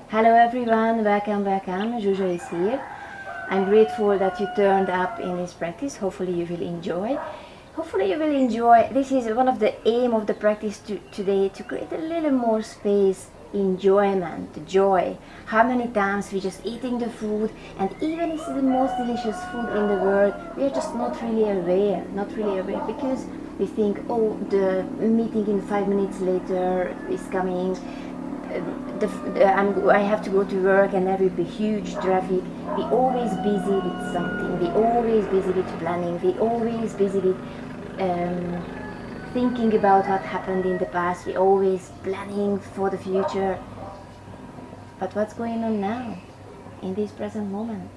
Hello everyone, welcome. Zsuzsa is here. I'm grateful that you turned up in this practice. Hopefully you will enjoy. This is one of the aim of the practice today, to create a little more space, enjoyment, joy. How many times we just eating the food, and even if it's the most delicious food in the world, we are just not really aware, because we think, oh, the meeting in 5 minutes later is coming. I have to go to work and there will be huge traffic. We always busy with something. We always busy with planning. We always busy with thinking about what happened in the past. We always planning for the future. But what's going on now, in this present moment?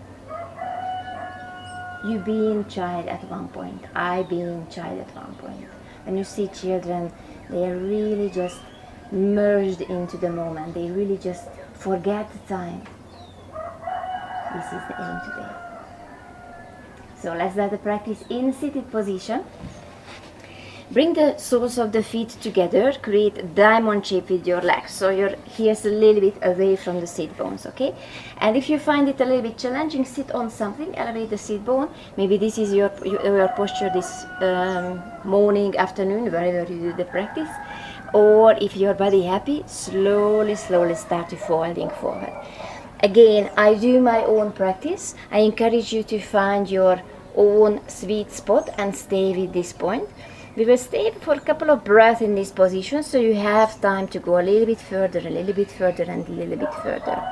You being child at one point. I being child at one point. When you see children, they are really just merged into the moment. They really just forget the time. This is the aim today. So let's start the practice in seated position. Bring the soles of the feet together. Create a diamond shape with your legs. So your heels a little bit away from the sit bones, okay? And if you find it a little bit challenging, sit on something, elevate the sit bone. Maybe this is your posture this morning, afternoon, wherever you do the practice. Or if your body happy, slowly start to folding forward. Again, I do my own practice. I encourage you to find your own sweet spot and stay with this point. We will stay for a couple of breaths in this position, so you have time to go a little bit further, and a little bit further.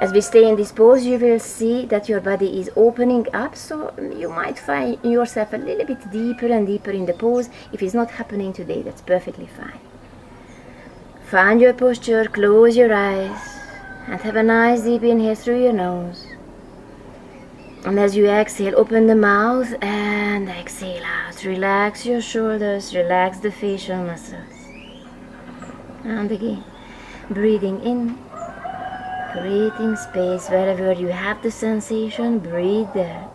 As we stay in this pose, you will see that your body is opening up, so you might find yourself a little bit deeper and deeper in the pose. If it's not happening today, that's perfectly fine. Find your posture, close your eyes, and have a nice deep inhale through your nose. And as you exhale, open the mouth and exhale out. Relax your shoulders, relax the facial muscles. And again, breathing in, creating space wherever you have the sensation, breathe there.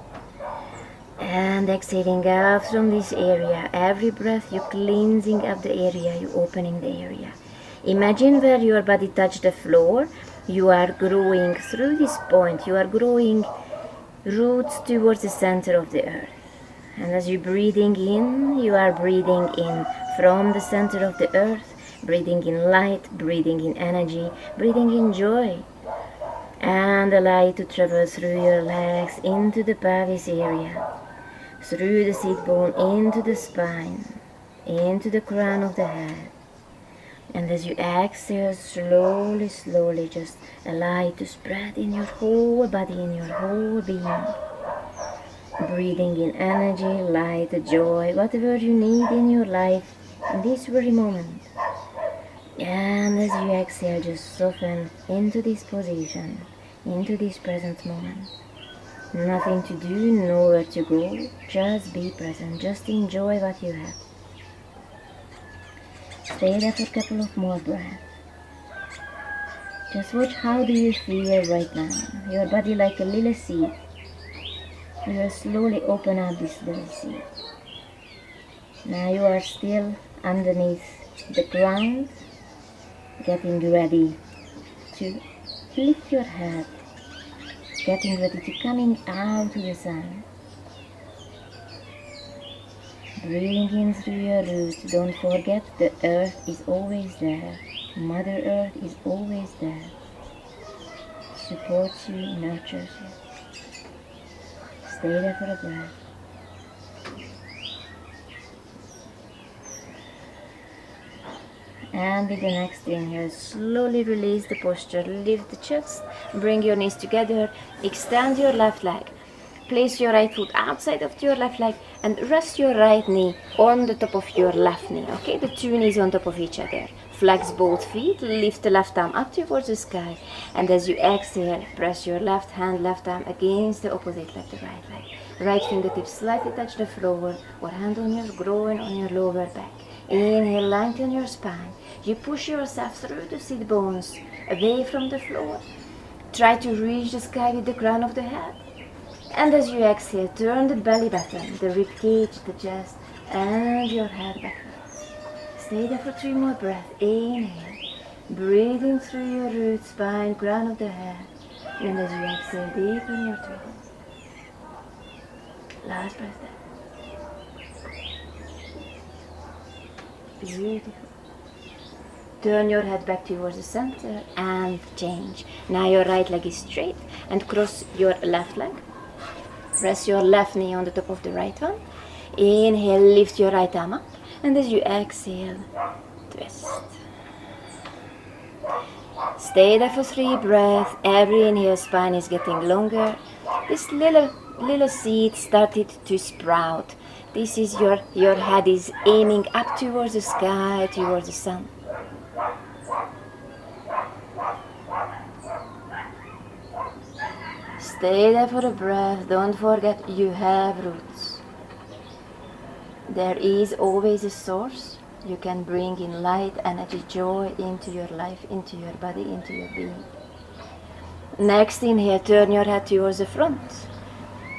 And exhaling out from this area. Every breath you're cleansing up the area, you're opening the area. Imagine where your body touched the floor. You are growing through this point. You are growing roots towards the center of the earth. And as you're breathing in, you are breathing in from the center of the earth, breathing in light, breathing in energy, breathing in joy. And allow it to travel through your legs into the pelvis area, through the sit bone, into the spine, into the crown of the head. And as you exhale, slowly, just allow it to spread in your whole body, in your whole being. Breathing in energy, light, joy, whatever you need in your life in this very moment. And as you exhale, just soften into this position, into this present moment. Nothing to do, nowhere to go, just be present, just enjoy what you have. Stay there for a couple of more breaths. Just watch, how do you feel right now? Your body like a little seed. You will slowly open up this little seed. Now you are still underneath the ground, getting ready to lift your head, getting ready to coming out to the sun. Breathing in through your roots. Don't forget, the earth is always there. Mother Earth is always there. Supports you, nurtures you. Stay there for a breath. And with the next inhale, slowly release the posture. Lift the chest, bring your knees together, extend your left leg. Place your right foot outside of your left leg and rest your right knee on the top of your left knee. Okay, the two knees on top of each other. Flex both feet, lift the left arm up towards the sky. And as you exhale, press your left hand, left arm against the opposite leg, the right leg. Right fingertips slightly touch the floor, or hand on your groin, on your lower back. Inhale, lengthen your spine. You push yourself through the sit bones, away from the floor. Try to reach the sky with the crown of the head. And as you exhale, turn the belly button, the rib cage, the chest, and your head backwards. Stay there for 3 more breaths. Inhale, Breathing through your root, spine, crown of the head. And as you exhale, deepen your throat. Last breath there. Beautiful. Turn your head back towards the center and change. Now your right leg is straight and cross your left leg. Press your left knee on the top of the right one. Inhale, lift your right arm up. And as you exhale, twist. Stay there for 3 breaths. Every inhale, spine is getting longer. This little seed started to sprout. This is your head is aiming up towards the sky, towards the sun. Stay there for a breath. Don't forget you have roots. There is always a source. You can bring in light, energy, joy into your life, into your body, into your being. Next inhale, turn your head towards the front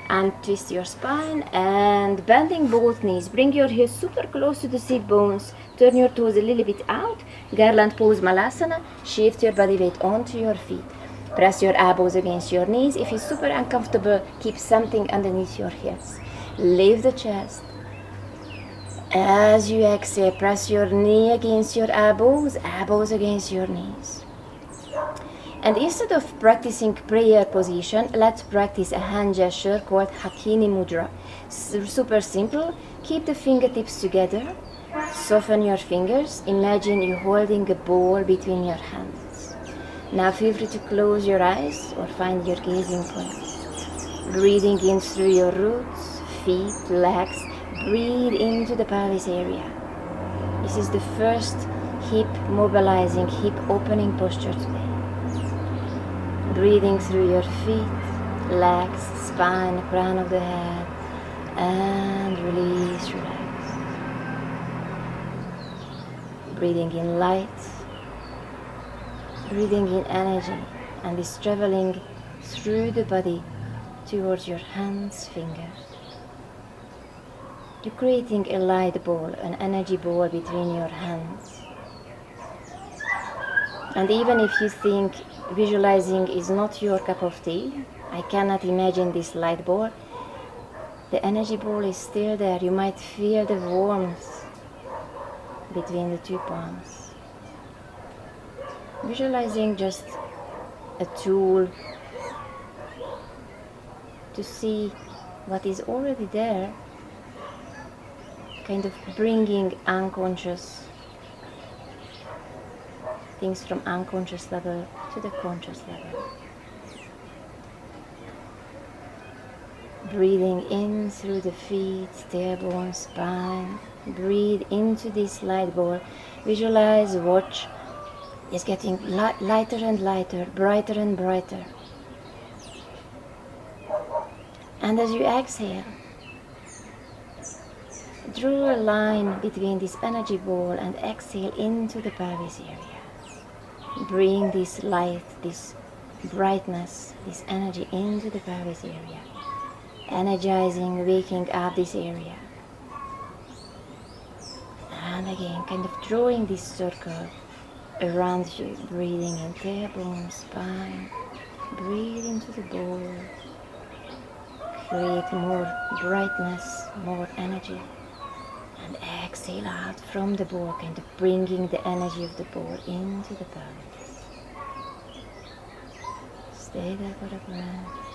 and twist your spine and bending both knees. Bring your heels super close to the sit bones. Turn your toes a little bit out. Garland pose, malasana. Shift your body weight onto your feet. Press your elbows against your knees. If it's super uncomfortable, keep something underneath your hips. Lift the chest. As you exhale, press your knee against your elbows, elbows against your knees. And instead of practicing prayer position, let's practice a hand gesture called HAKINI MUDRA. Super simple. Keep the fingertips together. Soften your fingers. Imagine you holding a ball between your hands. Now feel free to close your eyes or find your gazing point. Breathing in through your roots, feet, legs. Breathe into the pelvis area. This is the first hip mobilizing, hip opening posture today. Breathing through your feet, legs, spine, crown of the head, and release, relax. Breathing in light, breathing in energy, and is traveling through the body towards your hands, fingers. You're creating a light ball, an energy ball between your hands. And even if you think visualizing is not your cup of tea, I cannot imagine this light ball, the energy ball is still there. You might feel the warmth between the 2 palms. Visualizing just a tool to see what is already there, kind of bringing unconscious things from unconscious level to the conscious level. Breathing in through the feet, tailbone, spine. Breathe into this light ball. Visualize, watch. It's getting lighter and lighter, brighter and brighter. And as you exhale, draw a line between this energy ball and exhale into the pelvis area. Bring this light, this brightness, this energy into the pelvis area. Energizing, waking up this area. And again, kind of drawing this circle around you. Breathing in tailbone, spine. Breathe into the ball. Create more brightness, more energy. And exhale out from the ball, kind of bringing the energy of the ball into the pelvis. Stay there for a breath.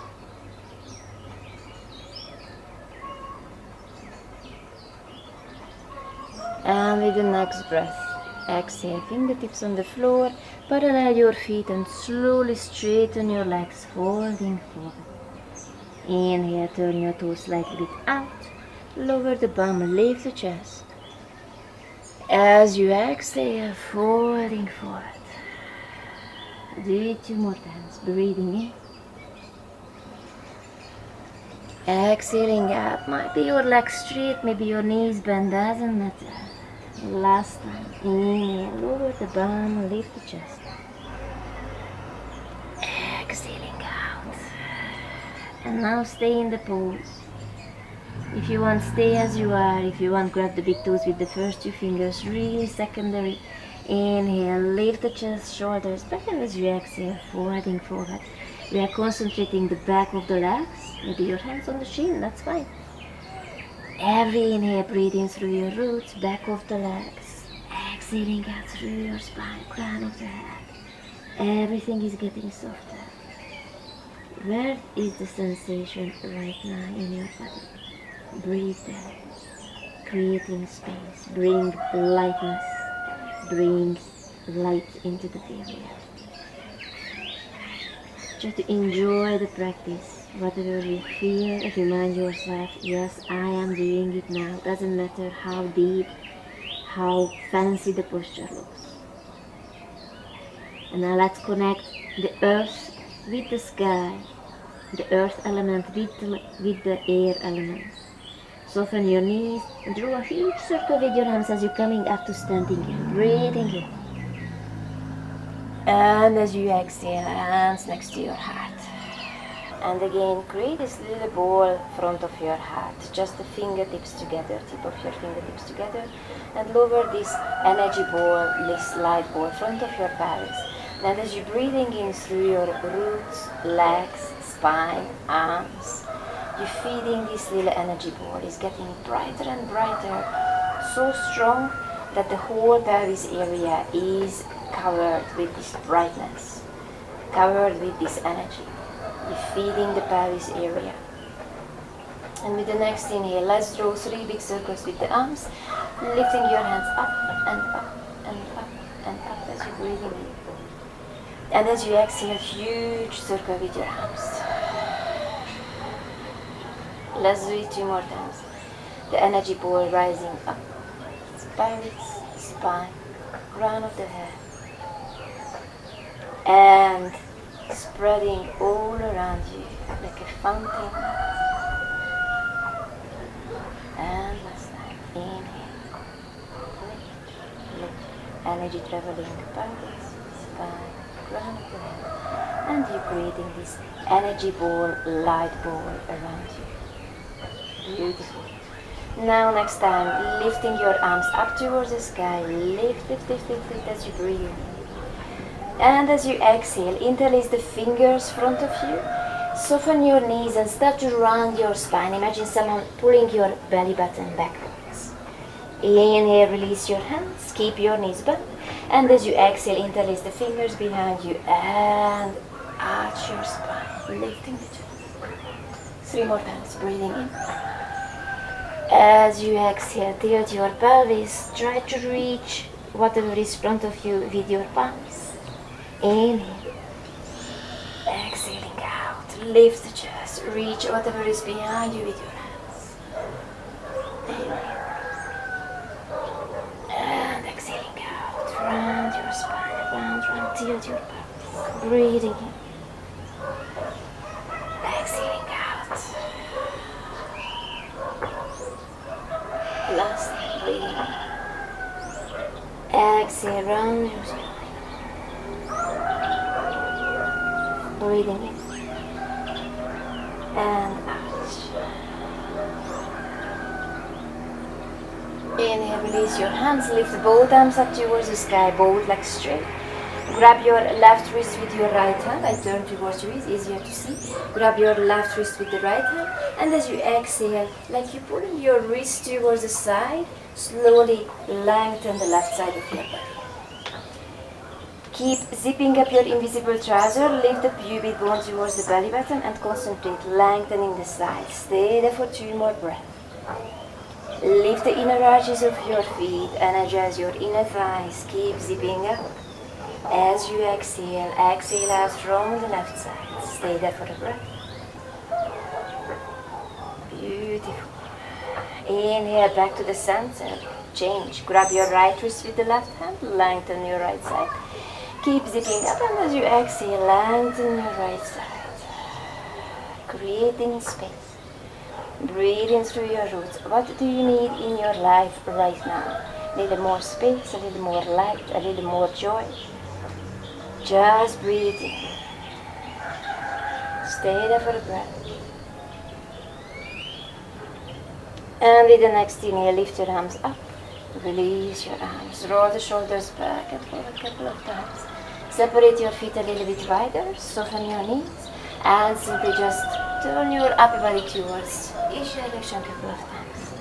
And with the next breath, exhale, fingertips on the floor, parallel your feet and slowly straighten your legs, folding forward. Inhale, turn your toes slightly bit out. Lower the bum, lift the chest. As you exhale, folding forward. Do it 2 more times. Breathing in. Exhaling out. Might be your legs straight, maybe your knees bent, doesn't matter. Last time. Inhale, lower the bum, lift the chest. Exhaling out. And now stay in the pose. If you want, stay as you are. If you want, grab the big toes with the first 2 fingers, really secondary. Inhale, lift the chest, shoulders back, and as you exhale, forwarding forward. We are concentrating the back of the legs. Maybe your hands on the shin, that's fine. Every inhale, breathing through your roots, back of the legs. Exhaling out through your spine, crown of the head. Everything is getting softer. Where is the sensation right now in your body? Breathe there, creating space. Bring lightness, bring light into the area. Try to enjoy the practice. Whatever you feel, remind yourself, yes, I am doing it now. Doesn't matter how deep, how fancy the posture looks. And now let's connect the earth with the sky, the earth element with the air element. Soften your knees and draw a huge circle with your hands as you're coming up to standing in. Breathing in. And as you exhale, hands next to your heart. And again, create this little ball front of your heart. Just the fingertips together, tip of your fingertips together. And lower this energy ball, this light ball, front of your pelvis. And as you're breathing in through your roots, legs, spine, arms, you're feeding this little energy ball. It's getting brighter and brighter, so strong that the whole pelvis area is covered with this brightness, covered with this energy. You're feeding the pelvis area. And with the next inhale, let's draw 3 big circles with the arms, lifting your hands up and up and up and up as you're breathing in. And as you exhale, huge circle with your arms. Let's do it 2 more times. The energy ball rising up, pelvis, spine, crown of the head, and spreading all around you like a fountain. And last time, inhale, lift, energy traveling pelvis, spine, crown of the head, and you're creating this energy ball, light ball around you. Beautiful. Now next time, lifting your arms up towards the sky, lift, lift, lift, lift, lift as you breathe. And as you exhale, interlace the fingers front of you, soften your knees and start to round your spine. Imagine someone pulling your belly button backwards. Inhale, release your hands, keep your knees bent. And as you exhale, interlace the fingers behind you and arch your spine, lifting the chest. 3 more times, breathing in. As you exhale, tilt your pelvis, try to reach whatever is in front of you with your palms. Inhale, exhaling out, lift the chest, reach whatever is behind you with your hands. Inhale, and exhaling out, round your spine, round, tilt your pelvis, breathing in, exhaling out. Last, breathing in, exhale, round your spine. Breathing in and out. Inhale, release your hands, lift both arms up towards the sky, both legs straight. Grab your left wrist with your right hand. I turn towards you, it's easier to see. Grab your left wrist with the right hand, and as you exhale, like you're pulling your wrist towards the side, slowly lengthen the left side of your body. Keep zipping up your invisible trouser, lift the pubic bone towards the belly button and concentrate lengthening the sides. Stay there for 2 more breaths. Lift the inner arches of your feet, energize your inner thighs, keep zipping up. As you exhale, exhale out from the left side. Stay there for a breath. Beautiful. Inhale back to the center, change. Grab your right wrist with the left hand, lengthen your right side. Keep zipping up, and as you exhale, lengthen your right side, creating space. Breathe in through your roots. What do you need in your life right now? A little more space, a little more light, a little more joy. Just breathe in. Stay there for a breath. And with the next inhale, lift your arms up, Release your arms. Roll the shoulders back and forward a couple of times. Separate your feet a little bit wider. Soften your knees. And simply just turn your upper body towards each direction a couple of times.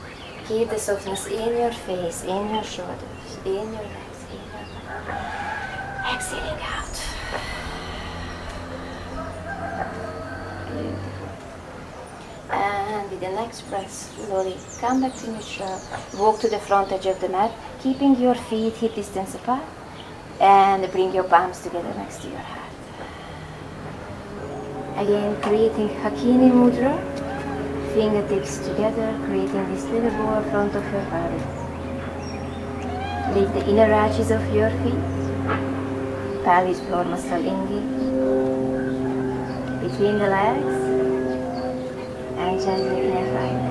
Keep the softness in your face, in your shoulders, in your legs. Exhaling out. Beautiful. And with the next breath, slowly come back to neutral. Walk to the front edge of the mat, keeping your feet hip distance apart. And bring your palms together next to your heart. Again, creating HAKINI MUDRA. Fingertips together, creating this little ball in front of your body. Lift the inner arches of your feet. Pelvis floor muscle engaged. Between the legs. And gently inhale right.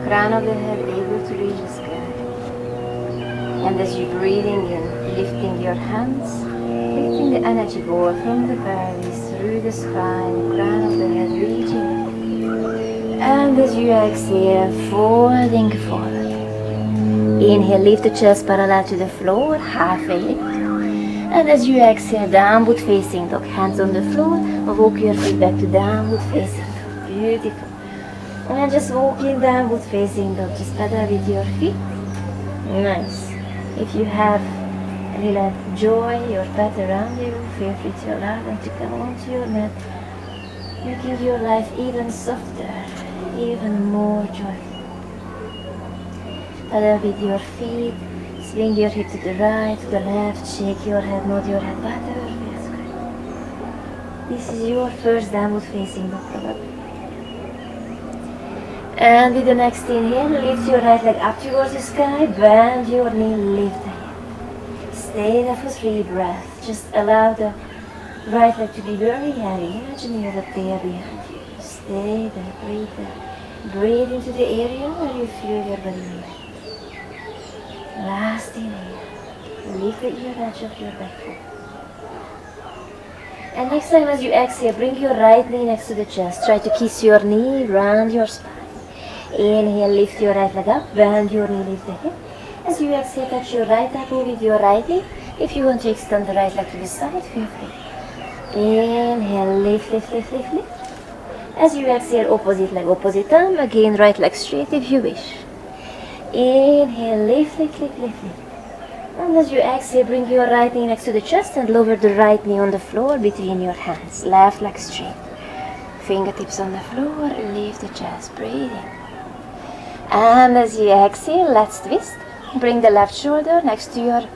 Crown of the head able to reach the sky. And as you're breathing in, lifting your hands, lifting the energy ball from the pelvis through the spine, crown of the head reaching. And as you exhale, folding forward. Inhale, lift the chest parallel to the floor, halfway lift. And as you exhale, downward facing dog, hands on the floor, walk your feet back to downward facing dog. Beautiful. And just walking downward facing dog, just pedal with your feet. Nice. If you have a little joy or pet around you, feel free to allow them to come onto your mat, making your life even softer, even more joyful. Pedal with your feet, swing your hip to the right, to the left, shake your head, nod your head, whatever feels good. This is your first downward facing dog probably. And with the next inhale, lift your right leg up towards the sky, bend your knee, lift the hip. Stay there for 3 breaths. Just allow the right leg to be very heavy. Imagine you have a bear behind you. Stay there, breathe there. Breathe into the area where you feel your body moving. Last inhale. Lift the ear edge of your back foot. And next time as you exhale, bring your right knee next to the chest. Try to kiss your knee, round your spine. Inhale, lift your right leg up, bend your knee, lift the hip. As you exhale, touch your right elbow with your right knee. If you want to extend the right leg to the side, feel free. Inhale, lift, lift, lift, lift, lift. As you exhale, opposite leg, opposite arm. Again, right leg straight if you wish. Inhale, lift, lift, lift, lift, lift. And as you exhale, bring your right knee next to the chest and lower the right knee on the floor between your hands. Left leg straight. Fingertips on the floor, lift the chest, breathing. And as you exhale, let's twist. Bring the left shoulder next to your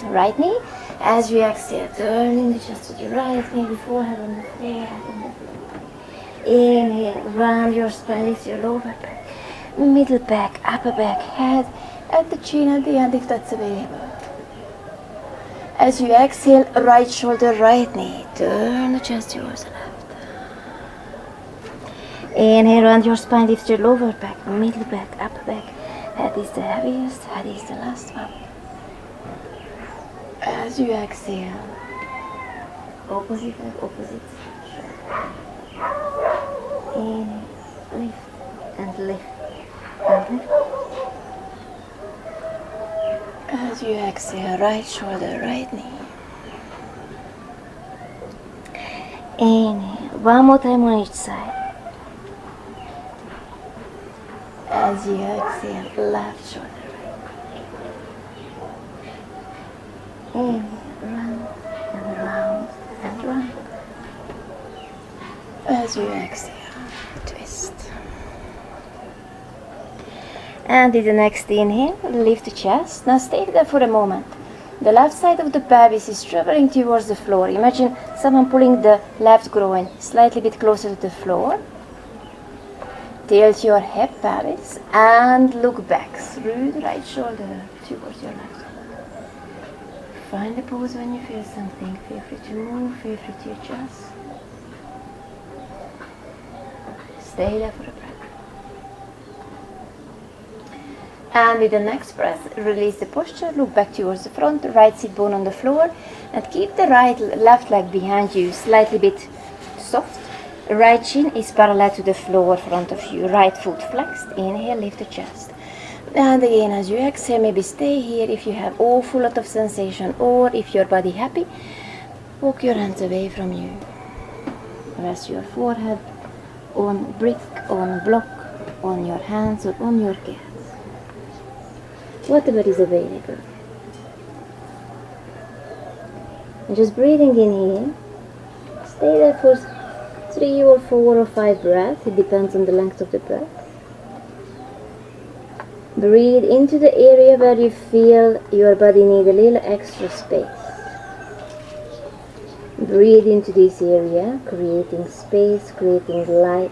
right knee. As you exhale, turning the chest to the right knee, before head on the floor, head on the floor. Inhale, round your spine, lift your lower back, middle back, upper back, head, at the chin at the end if that's available. As you exhale, right shoulder, right knee, turn the chest towards the left. Inhale, round your spine, lift your lower back, middle back, upper back. Head is the heaviest, head is the last one. As you exhale, opposite leg, opposite shoulder. Inhale, lift and lift and lift. As you exhale, right shoulder, right knee. Inhale, one more time on each side. As you exhale, left shoulder, right. Inhale, round and round and round. As you exhale, twist. And with the next inhale, lift the chest. Now stay there for a moment. The left side of the pelvis is traveling towards the floor. Imagine someone pulling the left groin slightly bit closer to the floor. Tilt your hip, pelvis, and look back through the right shoulder towards your left. Find a pose when you feel something. Feel free to move, feel free to adjust. Stay there for a breath. And with the next breath, release the posture, look back towards the front, right sit bone on the floor, and keep the left leg behind you, slightly bit soft. Right shin is parallel to the floor in front of you, right foot flexed. Inhale, lift the chest. And again, as you exhale, maybe stay here if you have awful lot of sensation, or if your body happy, walk your hands away from you. Rest your forehead on brick, on block, on your hands or on your cat. Whatever is available. And just breathing in here. Stay there for 3 or 4 or 5 breaths. It depends on the length of the breath. Breathe into the area where you feel your body needs a little extra space. Breathe into this area, creating space, creating light.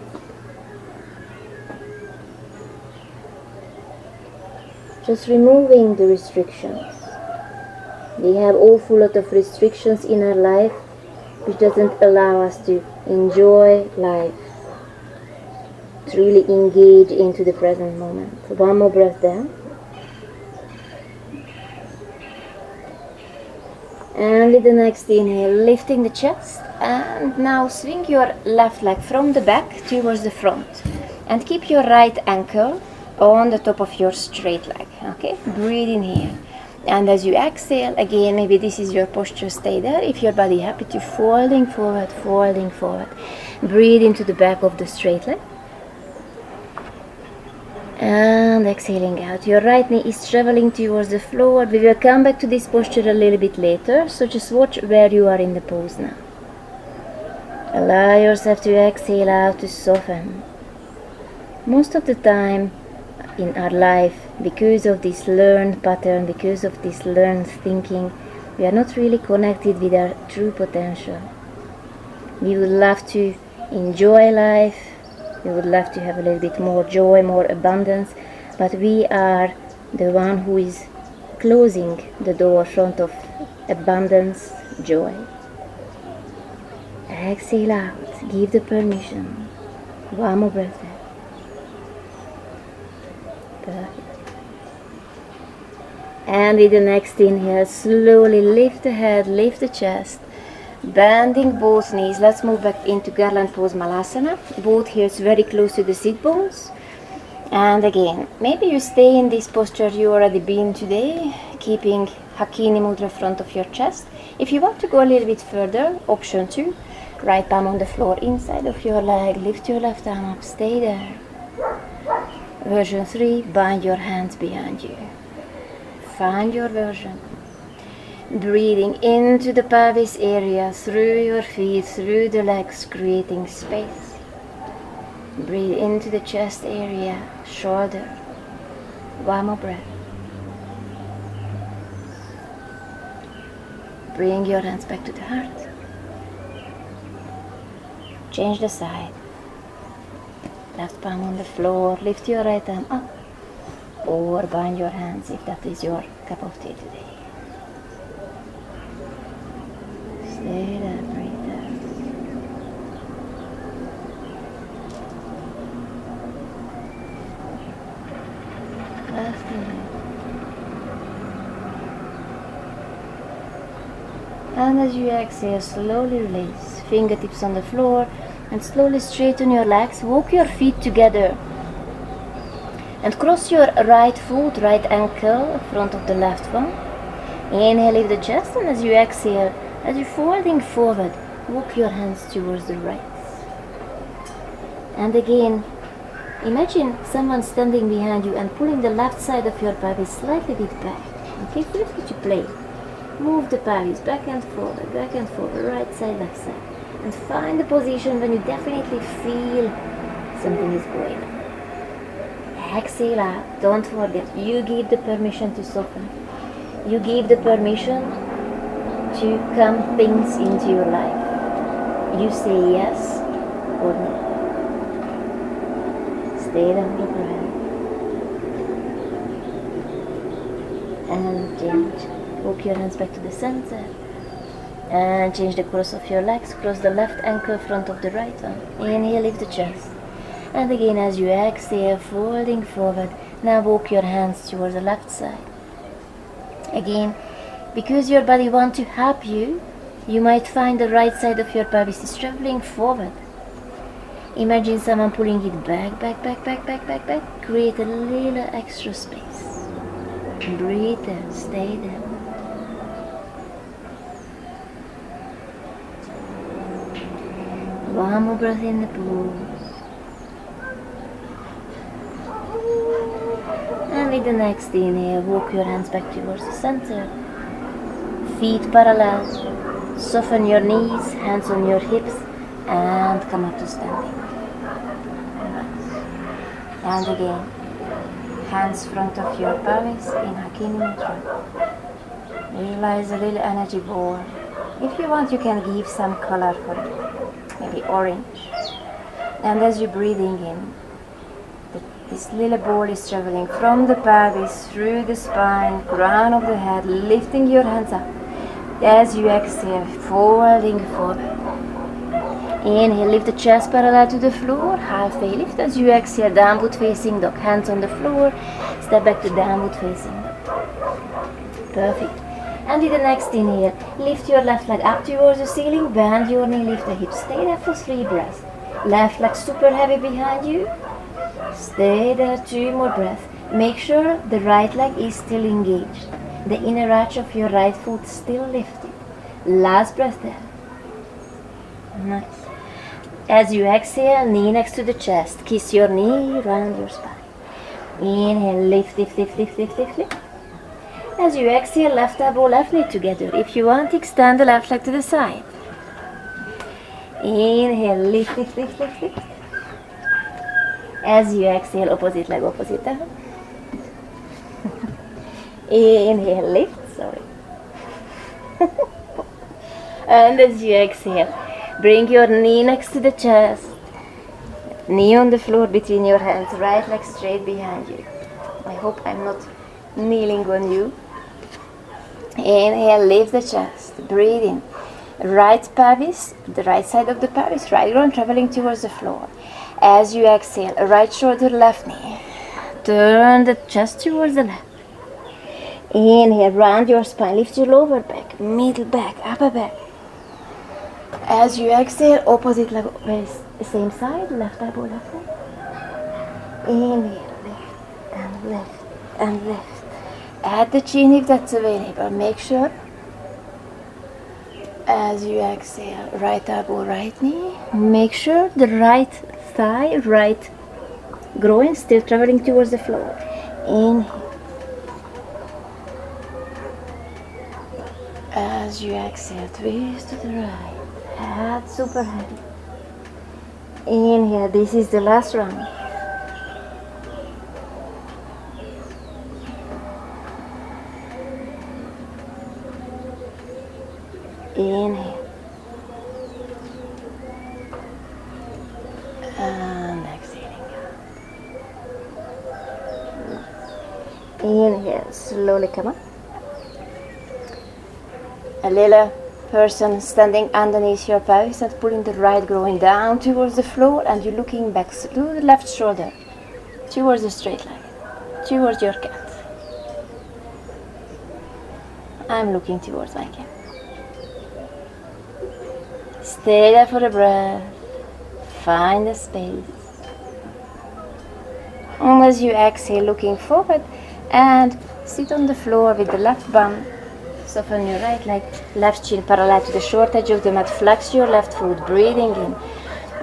Just removing the restrictions. We have awful lot of restrictions in our life which doesn't allow us to enjoy life, to really engage into the present moment. So one more breath down. And with the next inhale, lifting the chest, and now swing your left leg from the back towards the front and keep your right ankle on the top of your straight leg. Okay, breathe in here, and as you exhale, again, maybe this is your posture, stay there. If your body happy to folding forward, breathe into the back of the straight leg. And exhaling out. Your right knee is traveling towards the floor. We will come back to this posture a little bit later, so just watch where you are in the pose now. Allow yourself to exhale out, to soften. Most of the time in our life, because of this learned pattern, because of this learned thinking, we are not really connected with our true potential. We would love to enjoy life. We would love to have a little bit more joy, more abundance, but we are the one who is closing the door front of abundance, joy. Exhale out, give the permission. One more breath in. Perfect. And with the next inhale, slowly lift the head, lift the chest. Bending both knees. Let's move back into garland pose, malasana. Both heels very close to the sit bones. And again, maybe you stay in this posture you already been today, keeping HAKINI mudra front of your chest. If you want to go a little bit further, option 2, right palm on the floor inside of your leg, lift your left arm up, stay there. Version 3, bind your hands behind you. Find your version. Breathing into the pelvis area, through your feet, through the legs, creating space. Breathe into the chest area, shoulder. One more breath. Bring your hands back to the heart. Change the side. Left palm on the floor, lift your right arm up. Or bind your hands if that is your cup of tea today. Stay there, breathe there. Left inhale. And as you exhale, slowly release. Fingertips on the floor, and slowly straighten your legs. Walk your feet together. And cross your right foot, right ankle, front of the left one. Inhale, lift the chest, and as you exhale, as you're folding forward, walk your hands towards the right. And again, imagine someone standing behind you and pulling the left side of your pelvis slightly bit back. Okay, feel free to play. Move the pelvis back and forward, right side, left side. And find the position when you definitely feel something is going on. Exhale out. Don't forget, you give the permission to soften. You give the permission to come things into your life. You say yes or no. Stay there for a breath. And change. Walk your hands back to the center. And change the course of your legs. Cross the left ankle, front of the right one. Inhale, lift the chest. And again, as you exhale, folding forward. Now walk your hands towards the left side. Again, because your body wants to help you, you might find the right side of your pelvis is traveling forward. Imagine someone pulling it back, back, back, back, back, back, back. Create a little extra space. Breathe there, stay there. One more breath in the pose. And with the next inhale, walk your hands back towards the center. Feet parallel. Soften your knees, hands on your hips, and come up to standing. And again, hands front of your pelvis in HAKINI MUDRA. Realize a little energy ball. If you want, you can give some color for it, maybe orange. And as you're breathing in, this little ball is traveling from the pelvis through the spine, crown of the head, lifting your hands up. As you exhale, folding forward. Inhale, lift the chest parallel to the floor, halfway lift. As you exhale, downward facing dog, hands on the floor, step back to downward facing dog. Perfect. And with the next inhale, lift your left leg up towards the ceiling, bend your knee, lift the hips. Stay there for 3 breaths. Left leg super heavy behind you. Stay there, 2 more breaths. Make sure the right leg is still engaged. The inner arch of your right foot still lifted. Last breath there. Nice. As you exhale, knee next to the chest. Kiss your knee, round your spine. Inhale, lift, lift, lift, lift, lift, lift, lift. As you exhale, left elbow, left knee together. If you want, extend the left leg to the side. Inhale, lift, lift, lift, lift, lift. As you exhale, opposite leg, opposite arm. Inhale, lift, sorry. And as you exhale, bring your knee next to the chest. Knee on the floor between your hands, right leg straight behind you. I hope I'm not kneeling on you. Inhale, lift the chest, breathe in. Right pelvis, the right side of the pelvis, right groin traveling towards the floor. As you exhale, right shoulder, left knee. Turn the chest towards the left. Inhale, round your spine, lift your lower back, middle back, upper back. As you exhale, opposite leg, same side, left elbow, left leg. Inhale, lift and lift and lift. Add the chin if that's available. Make sure, as you exhale, right elbow, right knee. Make sure the right thigh, right groin still traveling towards the floor. Inhale. As you exhale, twist to the right, head super heavy. Inhale, this is the last round. Inhale. And exhaling. Inhale, slowly come up. A little person standing underneath your pelvis and pulling the right groin down towards the floor, and you're looking back through the left shoulder, towards the straight leg, towards your cat. I'm looking towards my cat. Stay there for a breath. Find a space. And as you exhale, looking forward, and sit on the floor with the left bum. Soften your right leg, left chin parallel to the short edge of the mat. Flex your left foot, breathing in.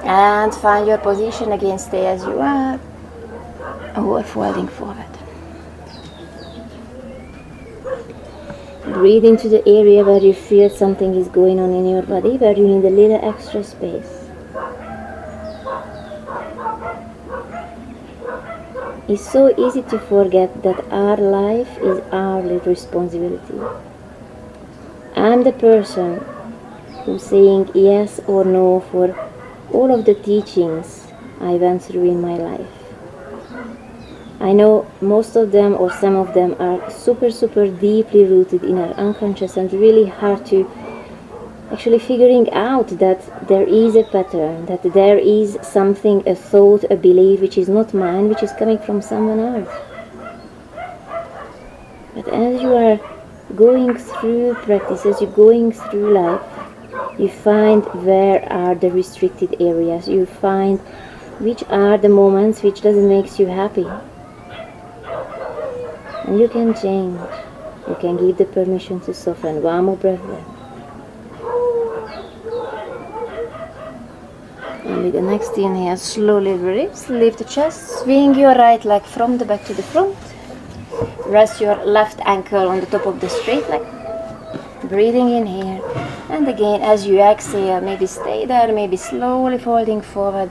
And find your position again. Stay as you are. Or folding forward. Breathe into the area where you feel something is going on in your body, where you need a little extra space. It's so easy to forget that our life is our responsibility. I'm the person who's saying yes or no for all of the teachings I went through in my life. I know most of them or some of them are super deeply rooted in our unconscious and really hard to actually figuring out that there is a pattern, that there is something, a thought, a belief which is not mine, which is coming from someone else. But as you are going through practice, as you're going through life, You find where are the restricted areas. You find which are the moments which doesn't make you happy. And you can change. You can give the permission to soften. One more breath there. And with the next inhale, slowly release. Lift the chest. Swing your right leg from the back to the front. Rest your left ankle on the top of the straight leg. Breathing in here. And again, as you exhale, maybe stay there, maybe slowly folding forward.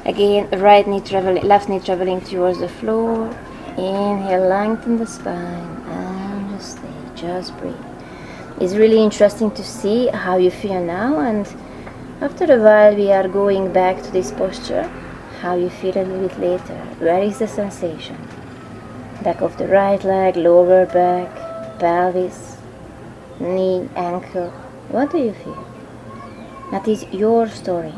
Again, right knee traveling, left knee traveling towards the floor. Inhale, lengthen the spine, and just stay, just breathe. It's really interesting to see how you feel now, and after a while we are going back to this posture, how you feel a little bit later. Where is the sensation? Back of the right leg, lower back, pelvis, knee, ankle. What do you feel? That is your story.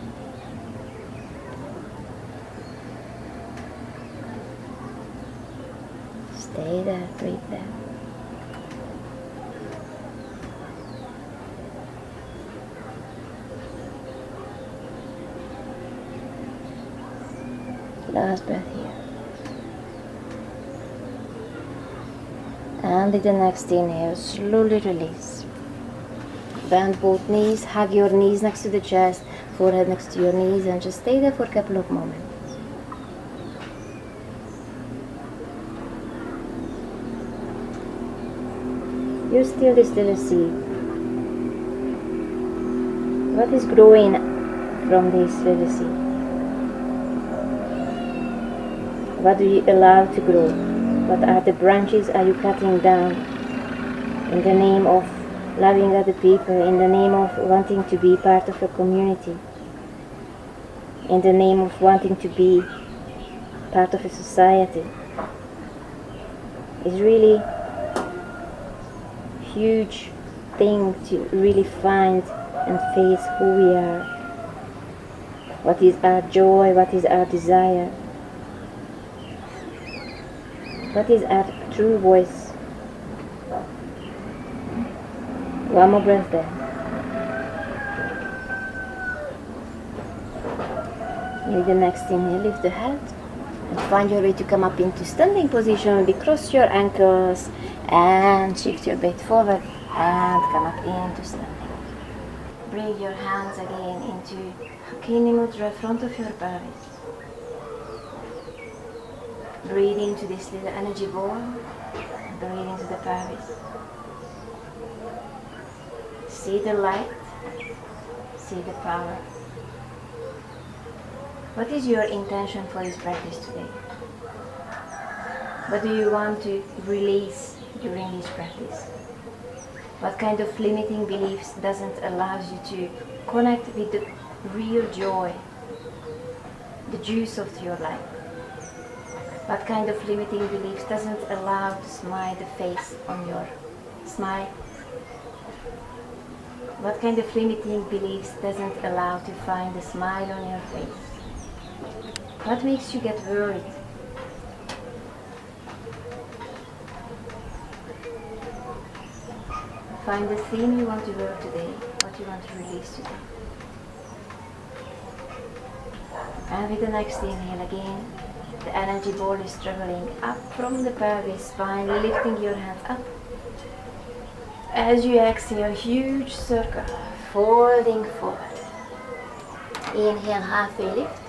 Stay there, breathe there. Last breath here. And with the next inhale, slowly release. Bend both knees, hug your knees next to the chest, forehead next to your knees, and just stay there for a couple of moments. You still distill a seed. What is growing from this little seed? What do you allow to grow? What are the branches are you cutting down in the name of loving other people, in the name of wanting to be part of a community, in the name of wanting to be part of a society? It's really huge thing to really find and face who we are. What is our joy? What is our desire? What is our true voice? One more breath there. With the next inhale, lift the head and find your way to come up into standing position. Maybe cross your ankles and shift your weight forward and come up into standing. Bring your hands again into HAKINI MUDRA, front of your pelvis. Breathe into this little energy ball. Breathe into the pelvis. See the light. See the power. What is your intention for this practice today? What do you want to release during this practice? What kind of limiting beliefs doesn't allow you to connect with the real joy, the juice of your life? What kind of limiting beliefs doesn't allow to smile the face on your smile? What kind of limiting beliefs doesn't allow to find a smile on your face? What makes you get worried? Find the theme you want to work today, what you want to release today. And with the next inhale again, the energy ball is traveling up from the pelvis, spine, lifting your hands up. As you exhale, huge circle, folding forward. Inhale, halfway lift.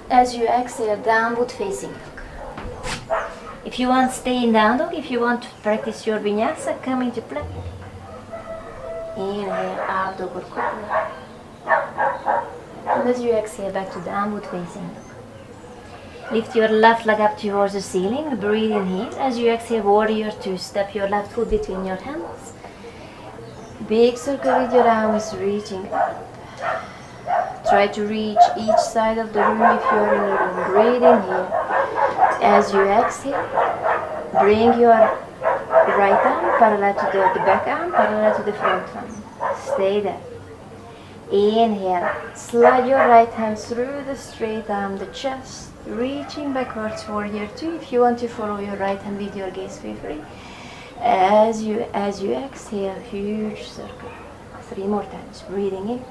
As you exhale, downward facing dog. If you want, stay in down dog. If you want to practice your vinyasa, come into plank. Inhale, up dog or cobra. And as you exhale, back to downward facing dog. Lift your left leg up towards the ceiling. Breathe in here. As you exhale, warrior two. Step your left foot between your hands. Big circle with your arms reaching up. Try to reach each side of the room if you are in the room. Breathe in here. As you exhale, bring your right arm parallel to the back arm, parallel to the front arm. Stay there. Inhale. Slide your right hand through the straight arm, the chest, reaching backwards, warrior two. If you want to follow your right hand with your gaze, feel free. As you exhale, huge circle. 3 more times. Breathing in.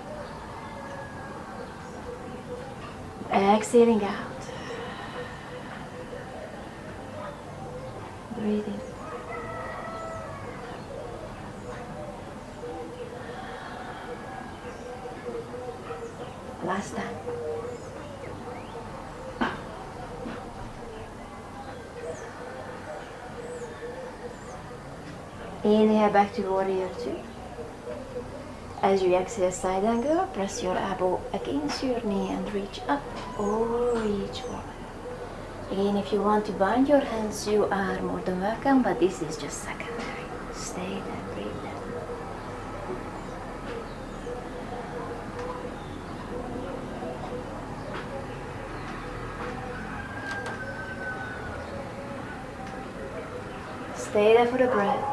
Exhaling out. Breathing. Last time. Inhale back to warrior 2. As you exhale side angle, press your elbow against your knee and reach up or reach forward. Again, if you want to bind your hands, you are more than welcome, but this is just secondary. Stay there, breathe there. Stay there for the breath.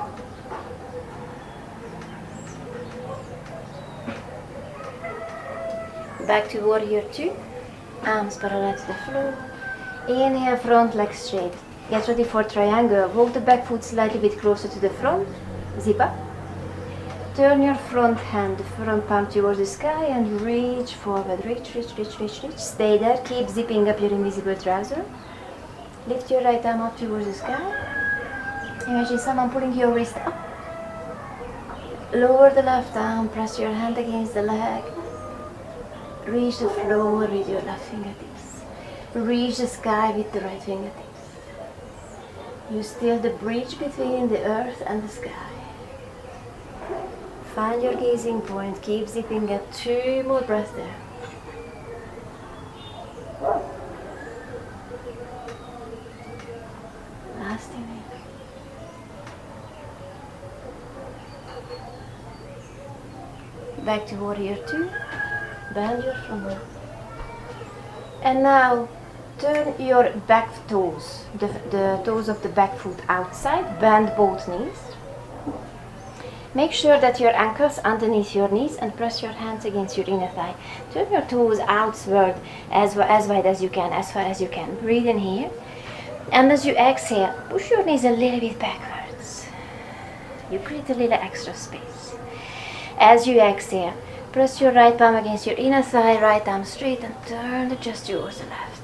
Back to warrior 2. Arms parallel to the floor. Inhale, front leg straight. Get ready for triangle. Walk the back foot slightly bit closer to the front. Zip up. Turn your front hand, the front palm towards the sky and reach forward. Reach, reach, reach, reach, reach. Stay there. Keep zipping up your invisible trouser. Lift your right arm up towards the sky. Imagine someone pulling your wrist up. Lower the left arm. Press your hand against the leg. Reach the floor with your left fingertips. Reach the sky with the right fingertips. You still the bridge between the earth and the sky. Find your gazing point. Keep zipping up. 2 more breaths there. Last inhale. Back to warrior 2. Bend your front. And now turn your back toes, the toes of the back foot outside. Bend both knees. Make sure that your ankles underneath your knees and press your hands against your inner thigh. Turn your toes outward as wide as you can, as far as you can. Breathe in here. And as you exhale, push your knees a little bit backwards. You create a little extra space. As you exhale, press your right palm against your inner thigh, right arm straight and turn the chest towards the left.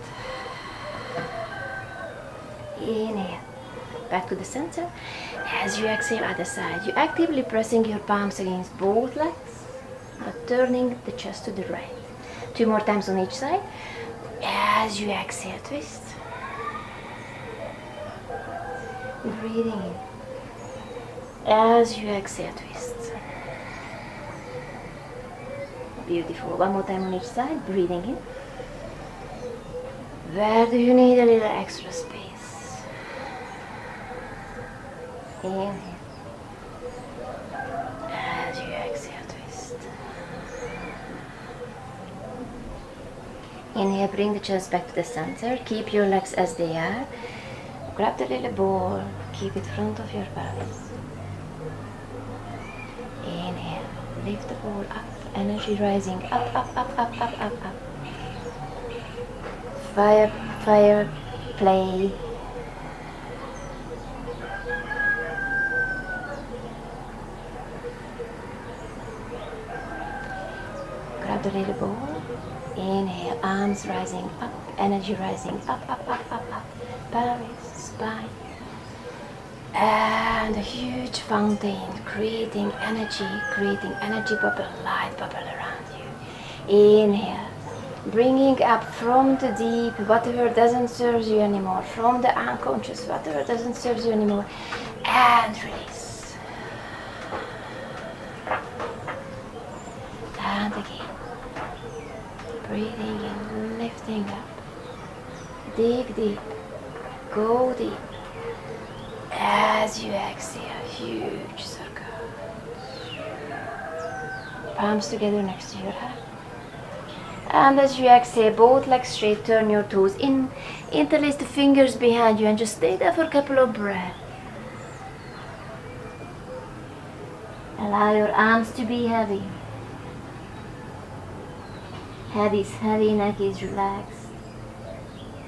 Inhale, back to the center. As you exhale, other side. You're actively pressing your palms against both legs, but turning the chest to the right. 2 more times on each side. As you exhale, twist. Breathing in. As you exhale, twist. Beautiful. 1 more time on each side. Breathing in. Where do you need a little extra space? Inhale. As you exhale, twist. Inhale, bring the chest back to the center. Keep your legs as they are. Grab the little ball. Keep it in front of your pelvis. Inhale. Lift the ball up. Energy rising up, up, up, up, up, up, up. Fire, fire, play. Grab the little ball. Inhale, arms rising up, energy rising up, up, up, up, up. Pelvis, spine. And a huge fountain, creating energy bubble, light bubble around you. Inhale, bringing up from the deep whatever doesn't serve you anymore, from the unconscious whatever doesn't serve you anymore, and release. And again, breathing in, lifting up, dig deep, go deep. As you exhale, huge circle. Palms together next to your head. And as you exhale, both legs straight, turn your toes in, interlace the fingers behind you and just stay there for a couple of breaths. Allow your arms to be heavy. Head is heavy, neck is relaxed.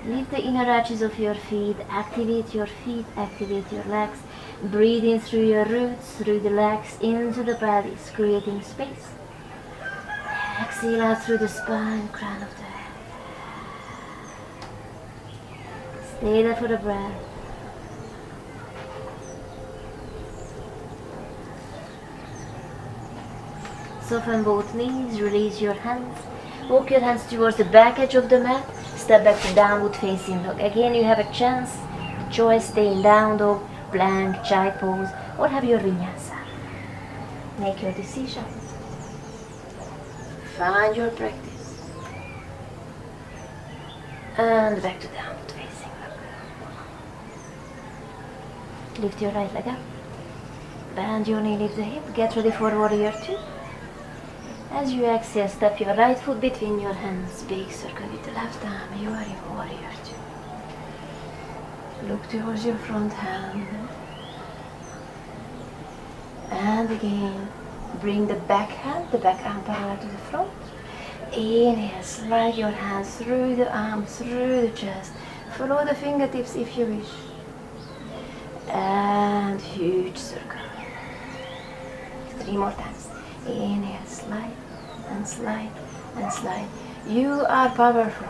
Lift the inner arches of your feet, activate your feet, activate your legs. Breathe in through your roots, through the legs, into the pelvis, creating space. Exhale out through the spine, crown of the head. Stay there for the breath. Soften both knees, release your hands. Walk your hands towards the back edge of the mat. Step back to downward facing dog. Again, you have a chance, choice, stay in down dog, plank, child pose, or have your vinyasa. Make your decision. Find your practice. And back to downward facing dog. Lift your right leg up. Bend your knee, lift the hip. Get ready for warrior 2. As you exhale, step your right foot between your hands. Big circle with the left arm. You are in warrior 2. Look towards your front hand. And again, bring the back hand, the back arm parallel to the front. Inhale, slide your hands through the arms, through the chest. Follow the fingertips if you wish. And huge circle. 3 more times. Inhale, slide and slide and slide. You are powerful.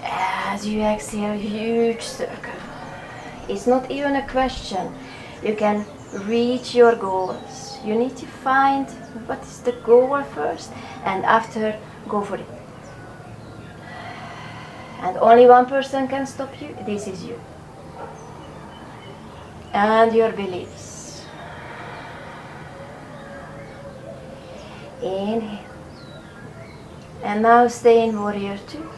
As you exhale, huge circle. It's not even a question. You can reach your goals. You need to find what is the goal first, and after, go for it. And only one person can stop you. This is you. And your beliefs. Inhale. And now stay in warrior 2.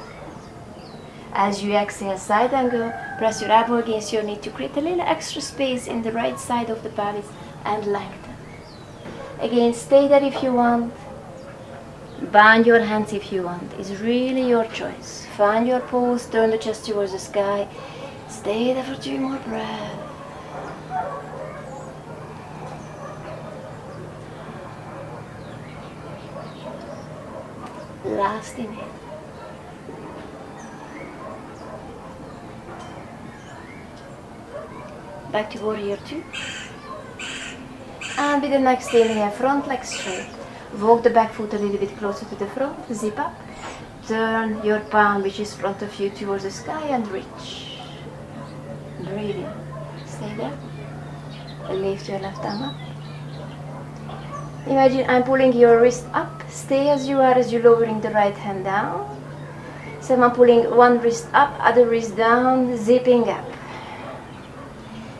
As you exhale, side angle, press your elbow against your knee to create a little extra space in the right side of the pelvis and lengthen. Again, stay there if you want. Bind your hands if you want. It's really your choice. Find your pose, turn the chest towards the sky. Stay there for 2 more breaths. Last inhale. Back to warrior 2. And with the next inhale, front leg straight. Walk the back foot a little bit closer to the front. Zip up. Turn your palm, which is front of you, towards the sky and reach. Breathe in. Stay there. Lift your left arm up. Imagine I'm pulling your wrist up. Stay as you are as you're lowering the right hand down. So I'm pulling one wrist up, other wrist down, zipping up.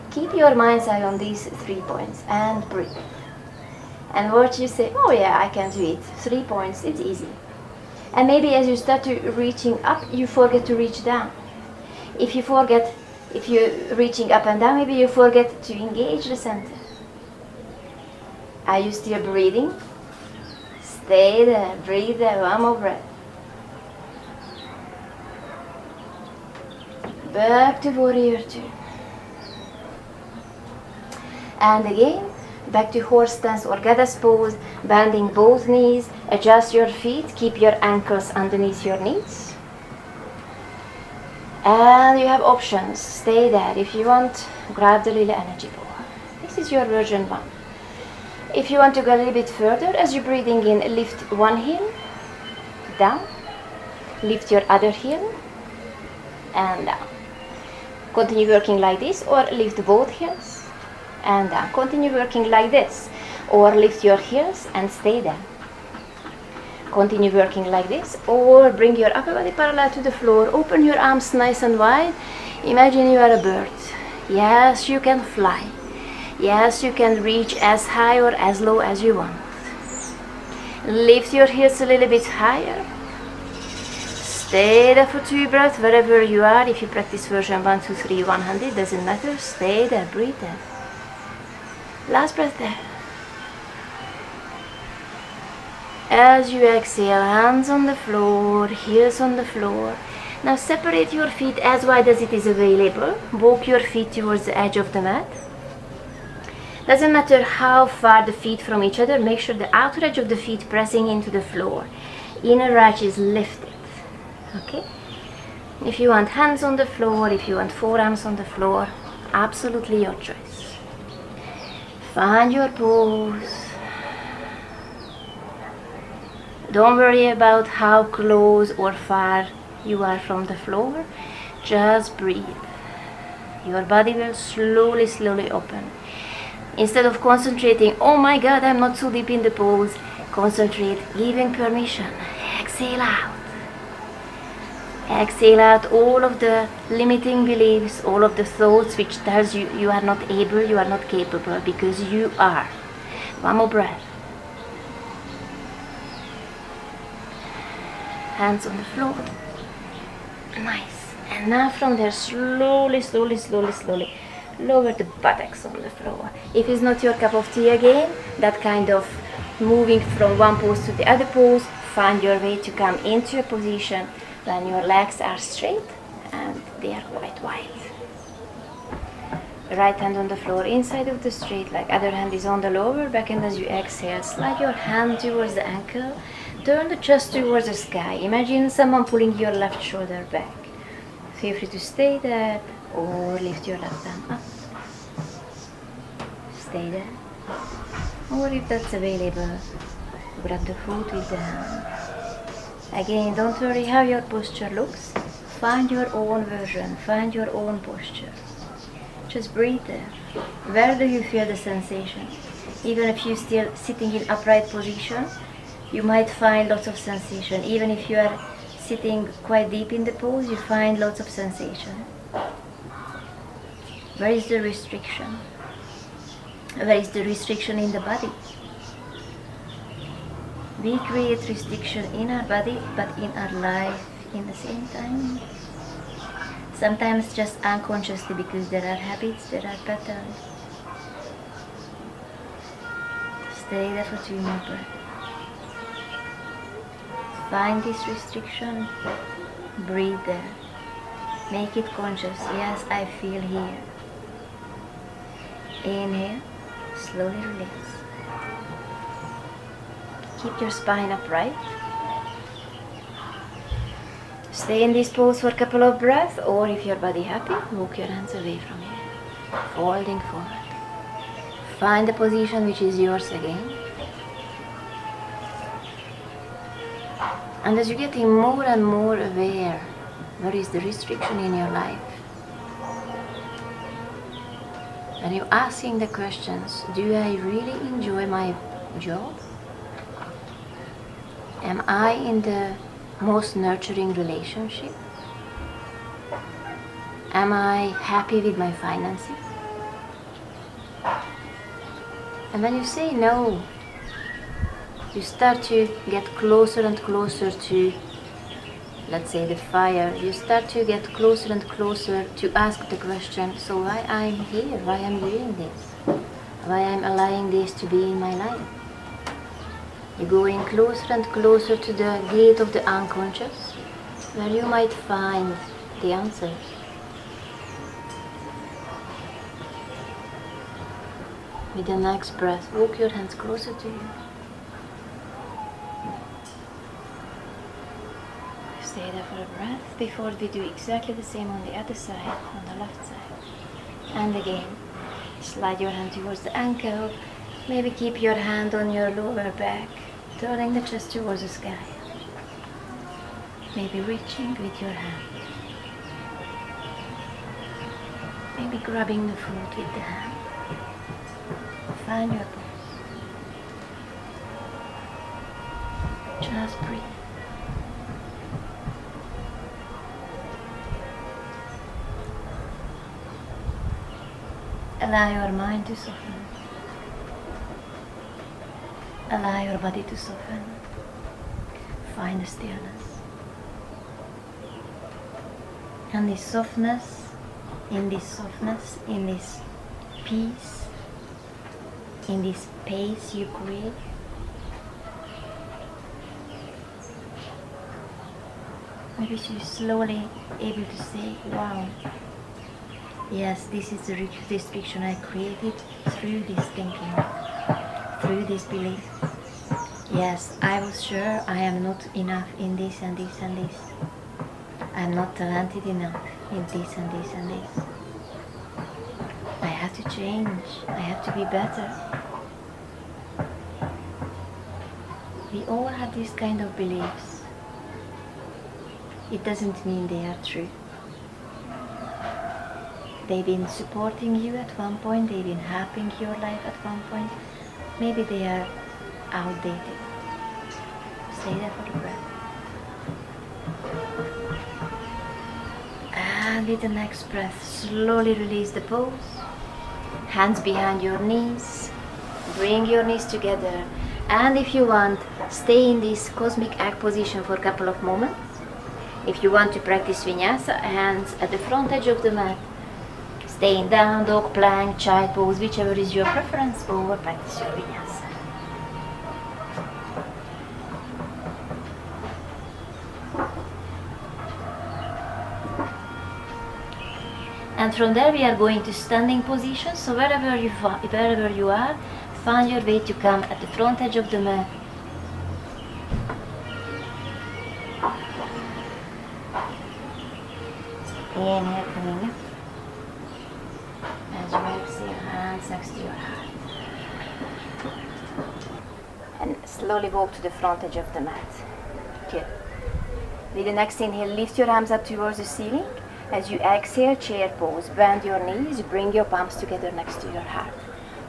Keep your mind's eye on these 3 points and breathe. And watch you say, oh yeah, I can do it. 3 points, it's easy. And maybe as you start to reaching up, you forget to reach down. If you're reaching up and down, maybe you forget to engage the center. Are you still breathing? Stay there, breathe there, one more breath. Back to warrior 2. And again, back to horse stance or goddess pose, bending both knees, adjust your feet, keep your ankles underneath your knees. And you have options, stay there. If you want, grab the little energy ball. This is your version 1. If you want to go a little bit further, as you're breathing in, lift one heel, down, lift your other heel, and down. Continue working like this, or lift both heels, and down. Continue working like this, or lift your heels and stay there. Continue working like this, or bring your upper body parallel to the floor. Open your arms nice and wide. Imagine you are a bird. Yes, you can fly. Yes, you can reach as high or as low as you want. Lift your heels a little bit higher. Stay there for 2 breaths wherever you are. If you practice version 1, 2, 3, 100, doesn't matter. Stay there, breathe there. Last breath there. As you exhale, hands on the floor, heels on the floor. Now separate your feet as wide as it is available. Walk your feet towards the edge of the mat. Doesn't matter how far the feet from each other, make sure the outer edge of the feet pressing into the floor. Inner arch is lifted. Okay? If you want hands on the floor, if you want forearms on the floor, absolutely your choice. Find your pose. Don't worry about how close or far you are from the floor. Just breathe. Your body will slowly, slowly open. Instead of concentrating, oh my God, I'm not so deep in the pose, concentrate, giving permission. Exhale out. Exhale out all of the limiting beliefs, all of the thoughts which tells you you are not able, you are not capable, because you are. One more breath. Hands on the floor. Nice. And now from there, slowly, slowly, slowly, slowly, lower the buttocks on the floor. If it's not your cup of tea again, that kind of moving from one pose to the other pose, find your way to come into a position when your legs are straight and they are quite wide. Right hand on the floor, inside of the straight leg. Other hand is on the lower back, and as you exhale, slide your hand towards the ankle. Turn the chest towards the sky. Imagine someone pulling your left shoulder back. Feel free to stay there or lift your left arm up. Stay there. Or if that's available, grab the foot with the hand. Again, don't worry how your posture looks. Find your own version. Find your own posture. Just breathe there. Where do you feel the sensation? Even if you're still sitting in upright position, you might find lots of sensation. Even if you are sitting quite deep in the pose, you find lots of sensation. Where is the restriction? Where is the restriction in the body? We create restriction in our body, but in our life in the same time. Sometimes just unconsciously, because there are habits, there are patterns. Stay there for 2 more breaths. Find this restriction, breathe there. Make it conscious. Yes, I feel here. Inhale, slowly release. Keep your spine upright. Stay in this pose for a couple of breaths, or if your body happy, walk your hands away from here, folding forward. Find the position which is yours again. And as you're getting more and more aware, where is the restriction in your life? And you're asking the questions, do I really enjoy my job? Am I in the most nurturing relationship? Am I happy with my finances? And when you say no, you start to get closer and closer to, let's say, the fire. You start to get closer and closer to ask the question, so why I'm here? Why I'm doing this? Why I'm allowing this to be in my life? You're going closer and closer to the gate of the unconscious, where you might find the answers. With the next breath, walk your hands closer to you. Stay there for a breath before we do exactly the same on the other side, on the left side. And again, slide your hand towards the ankle. Maybe keep your hand on your lower back, turning the chest towards the sky. Maybe reaching with your hand. Maybe grabbing the foot with the hand. Find your pose. Just breathe. Allow your mind to soften. Allow your body to soften. Find the stillness. And this softness, in this peace, in this pace you create, maybe you're slowly able to say, wow, yes, this is the restriction I created through this thinking, through this belief. Yes, I was sure I am not enough in this and this and this. I'm not talented enough in this and this and this. I have to change. I have to be better. We all have these kind of beliefs. It doesn't mean they are true. They've been supporting you at one point, they've been helping your life at one point. Maybe they are outdated. Stay there for the breath. And with the next breath, slowly release the pose. Hands behind your knees. Bring your knees together. And if you want, stay in this cosmic egg position for a couple of moments. If you want to practice vinyasa, hands at the front edge of the mat. Stay in down dog, plank, child pose, whichever is your preference, or practice your vinyasa. And from there we are going to standing position. So wherever you are, find your way to come at the front edge of the mat. Inhale, coming up. As you exhale, hands next to your heart. And slowly walk to the front edge of the mat. Good. With the next inhale, lift your arms up towards the ceiling. As you exhale, chair pose. Bend your knees, bring your palms together next to your heart.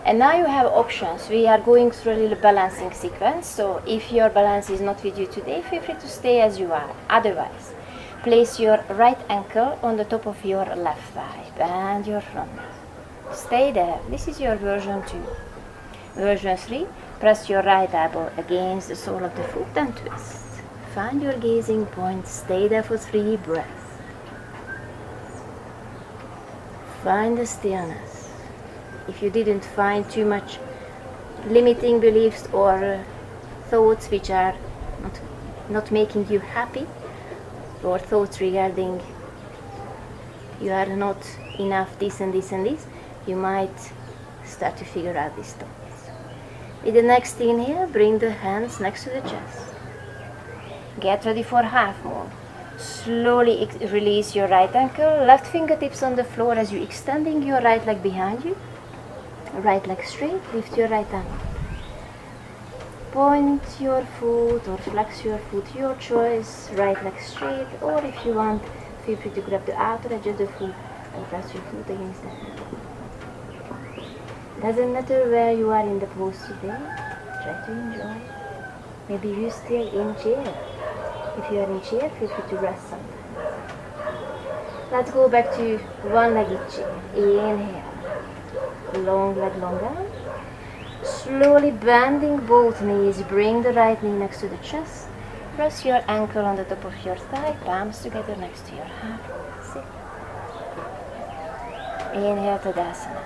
And now you have options. We are going through a little balancing sequence. So if your balance is not with you today, feel free to stay as you are. Otherwise, place your right ankle on the top of your left thigh. Bend your front knee. Stay there. This is your version 2. Version 3, press your right elbow against the sole of the foot and twist. Find your gazing point. Stay there for 3 breaths. Find the stillness. If you didn't find too much limiting beliefs or thoughts which are not making you happy, or thoughts regarding you are not enough this and this and this, you might start to figure out these thoughts. With the next inhale, bring the hands next to the chest. Get ready for half moon. Slowly release your right ankle, left fingertips on the floor as you extending your right leg behind you. Right leg straight, lift your right ankle. Point your foot or flex your foot, your choice. Right leg straight, or if you want, feel free to grab the outer edge of the foot and press your foot against the hand. Doesn't matter where you are in the pose today, try to enjoy. Maybe you still in chair. If you are in chair, feel free to rest sometimes. Let's go back to one-legged chair. Inhale. Long leg, long arm. Slowly bending both knees. Bring the right knee next to the chest. Press your ankle on the top of your thigh. Palms together next to your heart. Sit. Inhale to Tadasana.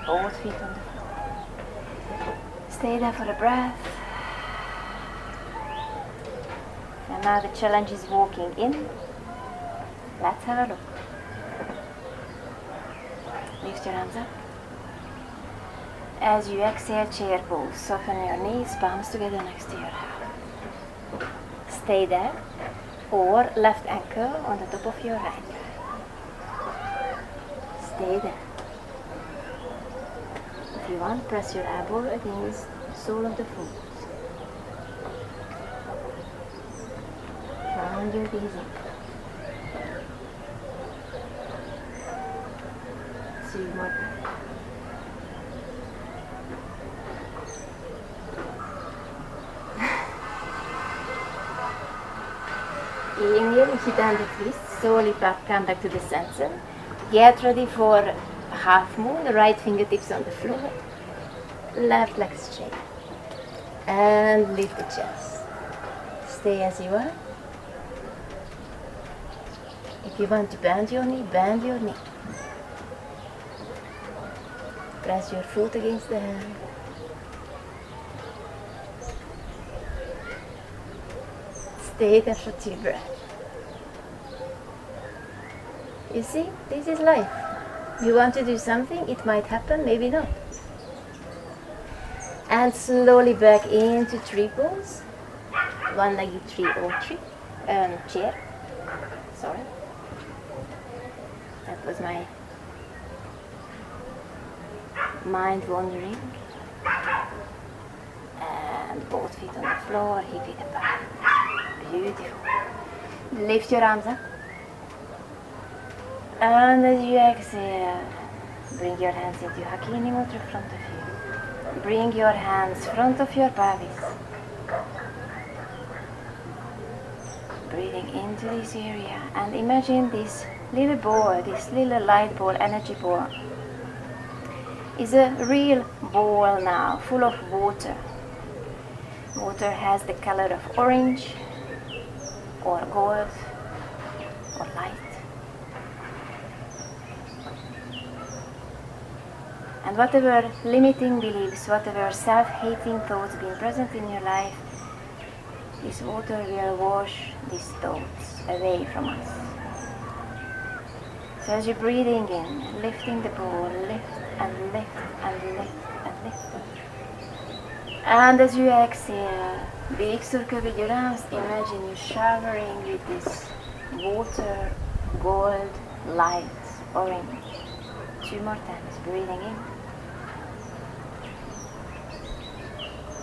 Both feet on the floor. Stay there for a breath. And now the challenge is walking in. Let's have a look. Lift your arms up. As you exhale, chair pose. Soften your knees, palms together next to your heart. Stay there. Or left ankle on the top of your right. Stay there. If you want, press your elbow against the sole of the foot. Find your gazing. 2 more breaths. Inhale, hit and twist. Slowly come back to the center. Get ready for half moon. The right fingertips on the floor. Left leg straight. And lift the chest. Stay as you are. If you want to bend your knee, bend your knee. Press your foot against the hand. Stay there for 2 breaths. You see, this is life. You want to do something, it might happen, maybe not. And slowly back into tree pose. One-legged tree or tree. Chair. Sorry. That was my mind wandering. And both feet on the floor, hip width apart. Beautiful. Lift your arms up. And as you exhale, bring your hands into HAKINI Mudra front of you. Bring your hands front of your pelvis. Breathing into this area and imagine this little ball, this little light ball, energy ball, is a real ball now, full of water. Water has the color of orange or gold or light. And whatever limiting beliefs, whatever self-hating thoughts being present in your life, this water will wash these thoughts away from us. So as you're breathing in, lifting the ball, lift and lift and lift and lift. And as you exhale, big circle with your arms, imagine you showering with this water, gold, light, orange. 2 more times, breathing in.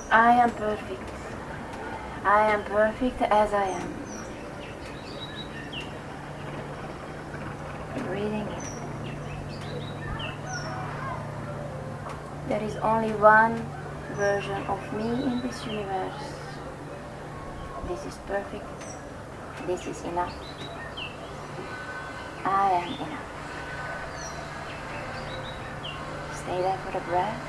I am perfect. I am perfect as I am. Breathing in. There is only one version of me in this universe. This is perfect. This is enough. I am enough. Stay there for a breath.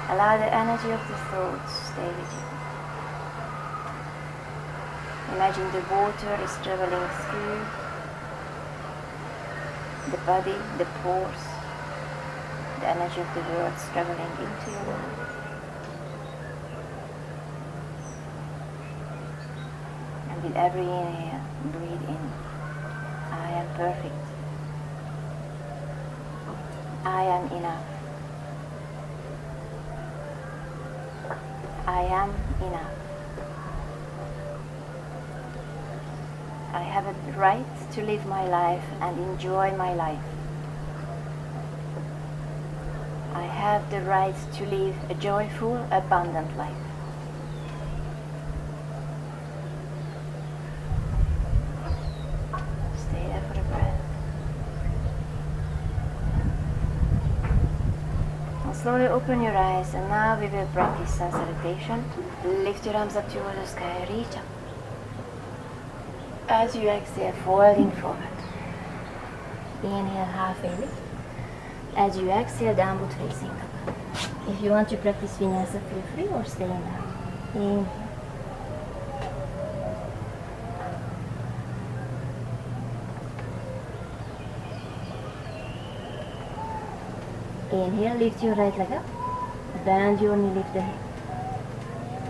Allow the energy of the thoughts stay with you. Imagine the water is traveling through the body, the pores, the energy of the words traveling into your mind. And with every inhale, breathe in. I am perfect. I am enough. I am enough. I have a right to live my life and enjoy my life. I have the right to live a joyful, abundant life. Stay there for a breath. And slowly open your eyes, and now we will practice sensualization. Lift your arms up towards the sky, reach up. As you exhale, folding forward. Inhale, halfway lift. As you exhale, downward facing dog. If you want to practice vinyasa, feel free or stay in now. Inhale. Inhale, lift your right leg up. Bend your knee, lift the hip.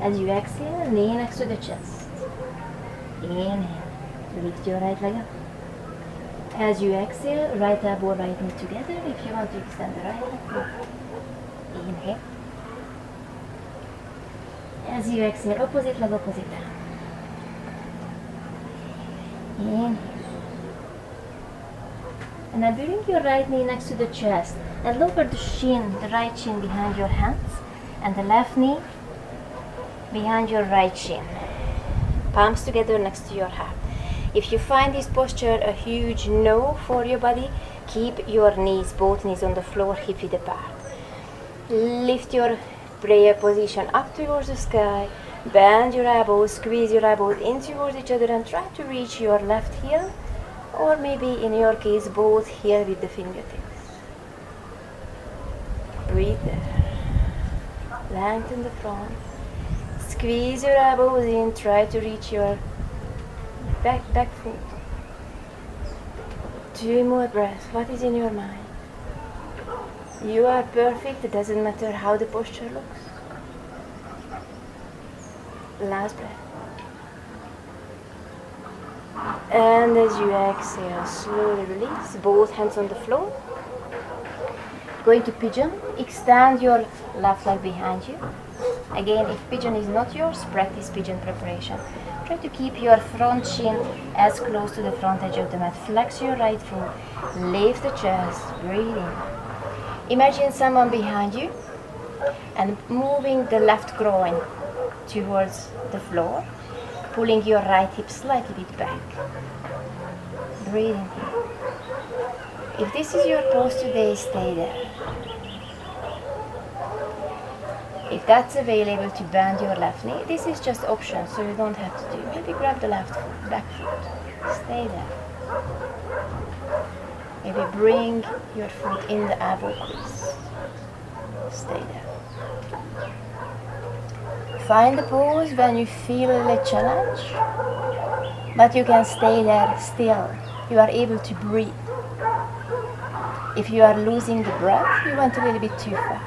As you exhale, knee next to the chest. Inhale, lift your right leg up. As you exhale, right elbow, right knee together. If you want to extend the right leg, go. Inhale. As you exhale, opposite leg, opposite arm. Inhale. And now bring your right knee next to the chest and lower the shin, the right shin behind your hands, and the left knee behind your right shin. Palms together next to your heart. If you find this posture a huge no for your body, keep your knees, both knees on the floor, hip width apart. Lift your prayer position up towards the sky, bend your elbows, squeeze your elbows in towards each other and try to reach your left heel, or maybe in your case both heel with the fingertips. Breathe there. Lengthen the front. Squeeze your elbows in, try to reach your back foot. 2 more breaths. What is in your mind? You are perfect. It doesn't matter how the posture looks. Last breath. And as you exhale, slowly release. Both hands on the floor. Going to pigeon. Extend your left leg behind you. Again, if pigeon is not yours, practice pigeon preparation. Try to keep your front shin as close to the front edge of the mat. Flex your right foot, lift the chest, breathe in. Imagine someone behind you and moving the left groin towards the floor, pulling your right hip slightly bit back. Breathe in. If this is your pose today, stay there. If that's available to bend your left knee, this is just option, so you don't have to do. Maybe grab the left foot, back foot. Stay there. Maybe bring your foot in the elbow crease. Stay there. Find the pose when you feel a challenge, but you can stay there still. You are able to breathe. If you are losing the breath, you went a little bit too far.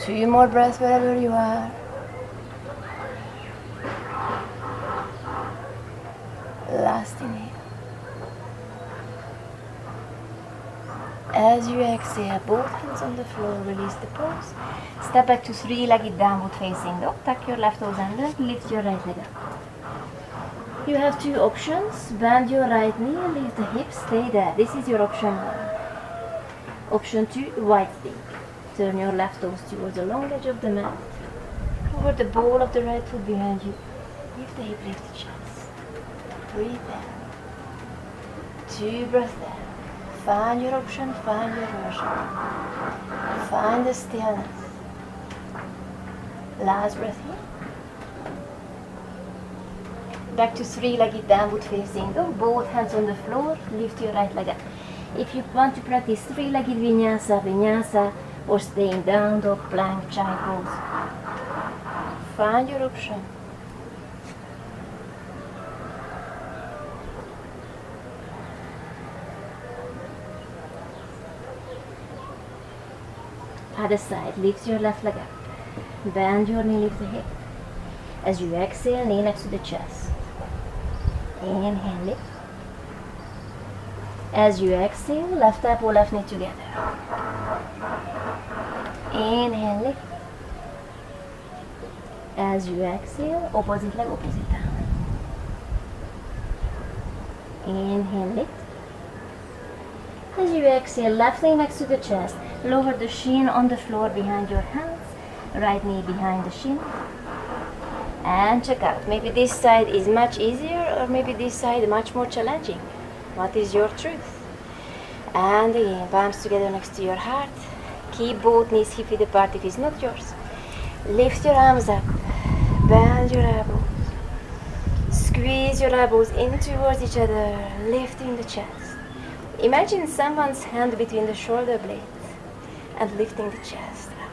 2 more breaths wherever you are. Last inhale. As you exhale, both hands on the floor, release the pose. Step back to three-legged downward facing dog. Tuck your left toes under, lift your right leg up. You have 2 options. Bend your right knee, lift the hips, stay there. This is your option 1. Option 2, wide stick. Turn your left toes towards the long edge of the mat. Over the ball of the right foot behind you. Lift the hip, lift the chest. Breathe in. 2 breaths there. Find your option, find your version. Find the stillness. Last breath here. Back to three-legged downward facing dog. Both hands on the floor. Lift your right leg up. If you want to practice three-legged vinyasa, or staying down dog, plank, child pose, find your option. Other side, lift your left leg up. Bend your knee, lift the hip. As you exhale, knee next to the chest. Inhale, lift. As you exhale, left elbow, left knee together. Inhale, lift. As you exhale, opposite leg, opposite down. Inhale, lift. As you exhale, left knee next to the chest. Lower the shin on the floor behind your hands. Right knee behind the shin. And check out. Maybe this side is much easier, or maybe this side much more challenging. What is your truth? And again, palms together next to your heart. Keep both knees hip width apart if it's not yours. Lift your arms up. Bend your elbows. Squeeze your elbows in towards each other, lifting the chest. Imagine someone's hand between the shoulder blades and lifting the chest up,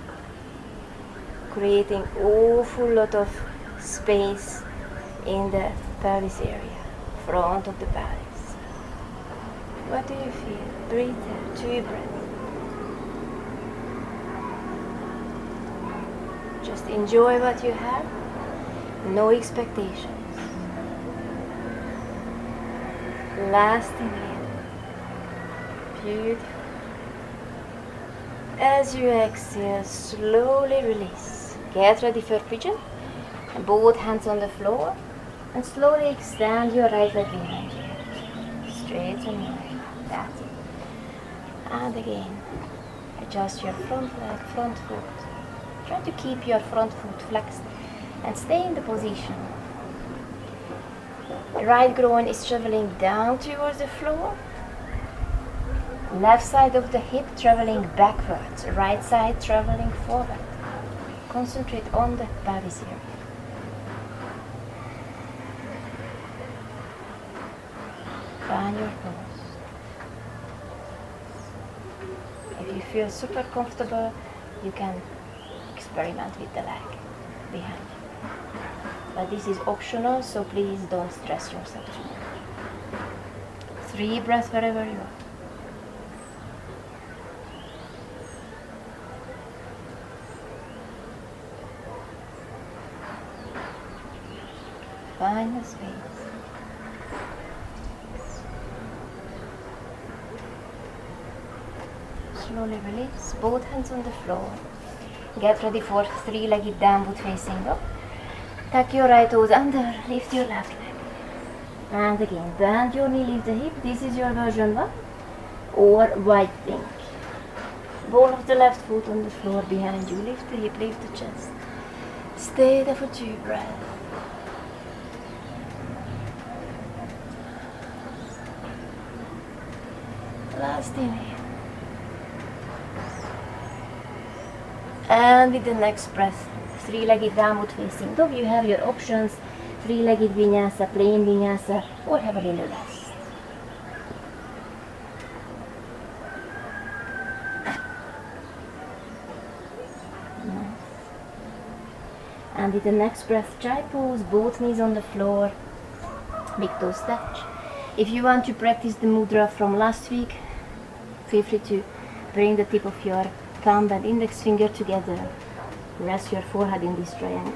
creating an awful lot of space in the pelvis area, front of the pelvis. What do you feel? Breathe there, 2 breaths. Just enjoy what you have, no expectations. Last inhale. Beautiful. As you exhale, slowly release. Get ready for pigeon. Both hands on the floor. And slowly extend your right leg behind you. Straighten your leg. That's it. And again, adjust your front leg, front foot. Try to keep your front foot flexed and stay in the position. Right groin is traveling down towards the floor. Left side of the hip traveling backwards. Right side traveling forward. Concentrate on the pelvis area. Find your pose. If you feel super comfortable, you can experiment with the leg behind you. But this is optional, so please don't stress yourself too much. 3 breaths wherever you are. Find the space. Slowly release, both hands on the floor. Get ready for 3-legged downward facing dog. Tuck your right toes under, lift your left leg. And again, bend your knee, lift the hip. This is your version 1 or white pink. Ball of the left foot on the floor behind you. Lift the hip, lift the chest. Stay there for 2 breaths. Last inhale. And with the next breath, 3-legged downward facing dog. You have your options: 3-legged vinyasa, plain vinyasa, or have a little rest. Nice. And with the next breath, try pose, both knees on the floor, big toes touch. If you want to practice the mudra from last week, feel free to bring the tip of your thumb and index finger together. Rest your forehead in this triangle.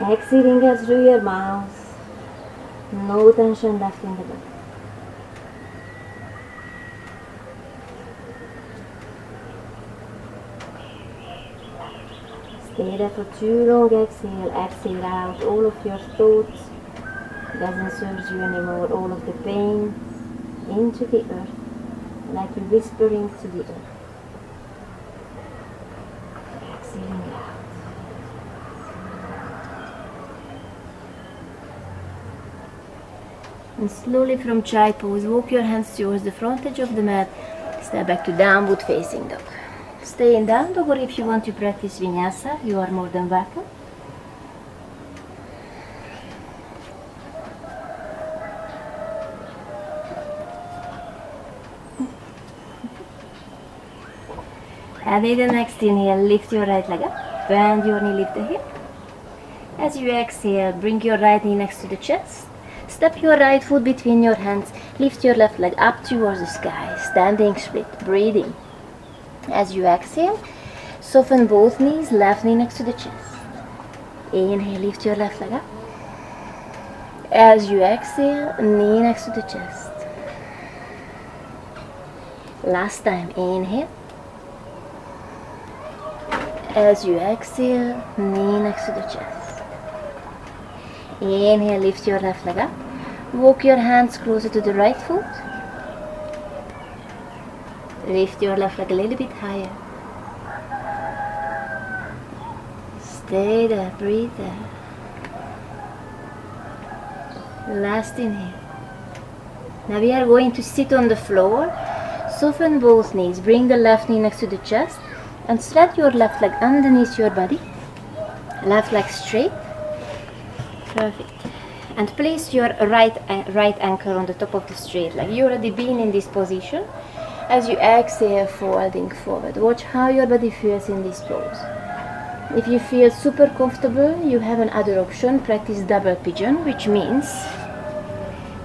Exhaling out through your mouth. No tension left in the body. Stay there for 2 long exhale. Exhale out all of your thoughts. Doesn't serve you anymore. All of the pain into the earth, like you're whispering to the earth. Exhaling out. And slowly from chai pose, walk your hands towards the front edge of the mat. Step back to downward facing dog. Stay in down dog, or if you want to practice vinyasa, you are more than welcome. And in the next inhale, lift your right leg up, bend your knee, lift the hip. As you exhale, bring your right knee next to the chest. Step your right foot between your hands, lift your left leg up towards the sky, standing split, breathing. As you exhale, soften both knees, left knee next to the chest. Inhale, lift your left leg up. As you exhale, knee next to the chest. Last time, inhale. As you exhale, knee next to the chest. Inhale, lift your left leg up. Walk your hands closer to the right foot. Lift your left leg a little bit higher. Stay there, breathe there. Last inhale. Now we are going to sit on the floor. Soften both knees. Bring the left knee next to the chest and thread your left leg underneath your body. Left leg straight. Perfect. And place your right ankle on the top of the straight leg. You already been in this position. As you exhale, folding forward. Watch how your body feels in this pose. If you feel super comfortable, you have another option. Practice double pigeon, which means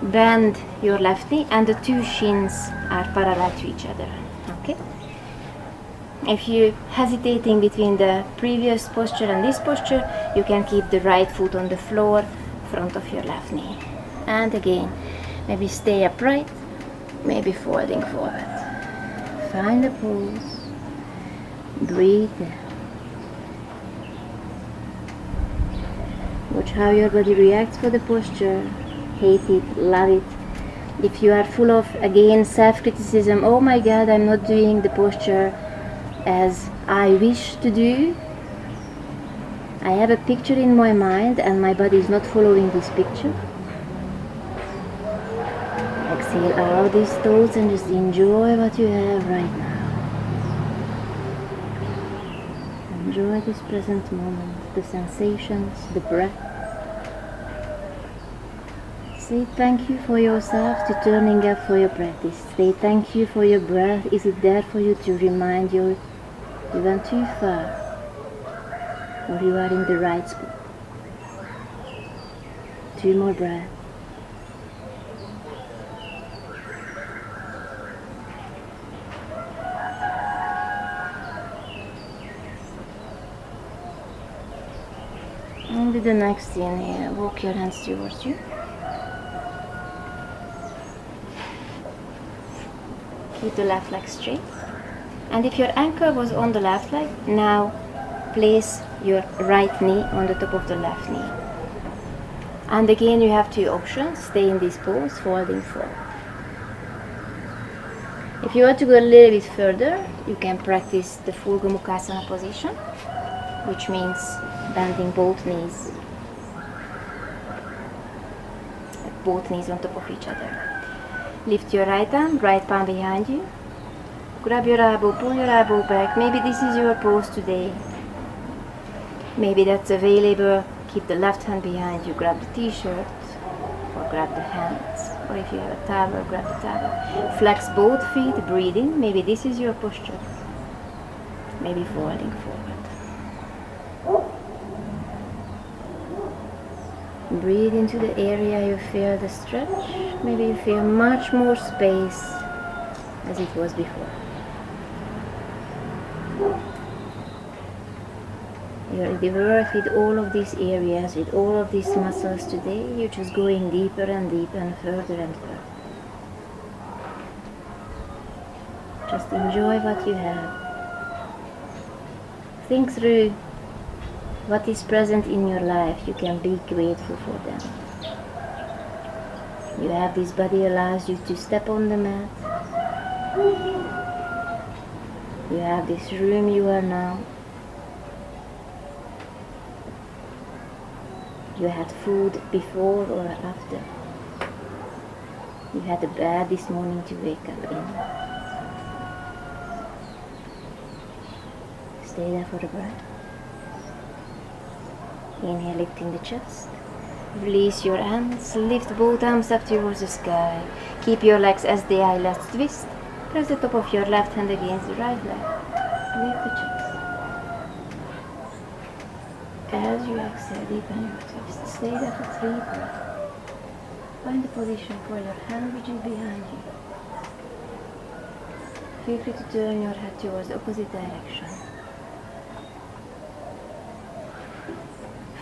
bend your left knee and the 2 shins are parallel to each other. Okay? If you're hesitating between the previous posture and this posture, you can keep the right foot on the floor, front of your left knee. And again, maybe stay upright, maybe folding forward. Find a pose. Breathe. Watch how your body reacts for the posture. Hate it, love it. If you are full of, again, self-criticism, oh my god, I'm not doing the posture as I wish to do. I have a picture in my mind and my body is not following this picture. Exhale out these thoughts and just enjoy what you have right now. Enjoy this present moment, the sensations, the breath. Say thank you for yourself to turning up for your practice. Say thank you for your breath. Is it there for you to remind you went too far, or you are in the right spot? 2 more breaths. And with the next inhale, walk your hands towards you. Keep the left leg straight. And if your anchor was on the left leg, now place your right knee on the top of the left knee. And again you have two options. Stay in this pose, folding forward. If you want to go a little bit further, you can practice the full Gomukhasana position, which means bending both knees on top of each other. Lift your right arm, right palm behind you. Grab your elbow, pull your elbow back. Maybe this is your pose today. Maybe that's available. Keep the left hand behind you. Grab the t-shirt or grab the hands. Or if you have a towel, grab the towel. Flex both feet, breathe in. Maybe this is your posture. Maybe folding forward. Breathe into the area you feel the stretch. Maybe you feel much more space as it was before. You already work with all of these areas, with all of these muscles today. You're just going deeper and deeper and further and further. Just enjoy what you have. Think through what is present in your life. You can be grateful for them. You have this body allows you to step on the mat. You have this room you are now. You had food before or after. You had a bed this morning to wake up in. Stay there for the breath. Inhale, lifting the chest. Release your hands. Lift both arms up towards the sky. Keep your legs as they are. Let's twist. Press the top of your left hand against the right leg. Lift the chest. As you exhale, deepen your twist. Stay there for 3 breaths. Find the position for your hand which is behind you. Feel free to turn your head towards the opposite direction.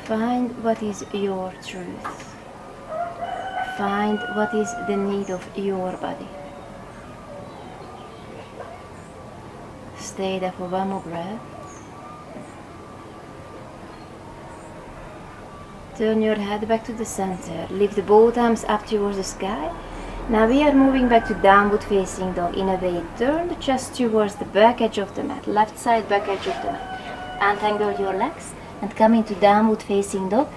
Find what is your truth. Find what is the need of your body. Stay there for 1 more breath. Turn your head back to the center. Lift both arms up towards the sky. Now we are moving back to downward facing dog. Innovate. Turn the chest towards the back edge of the mat. Left side back edge of the mat. Untangle your legs and come into downward facing dog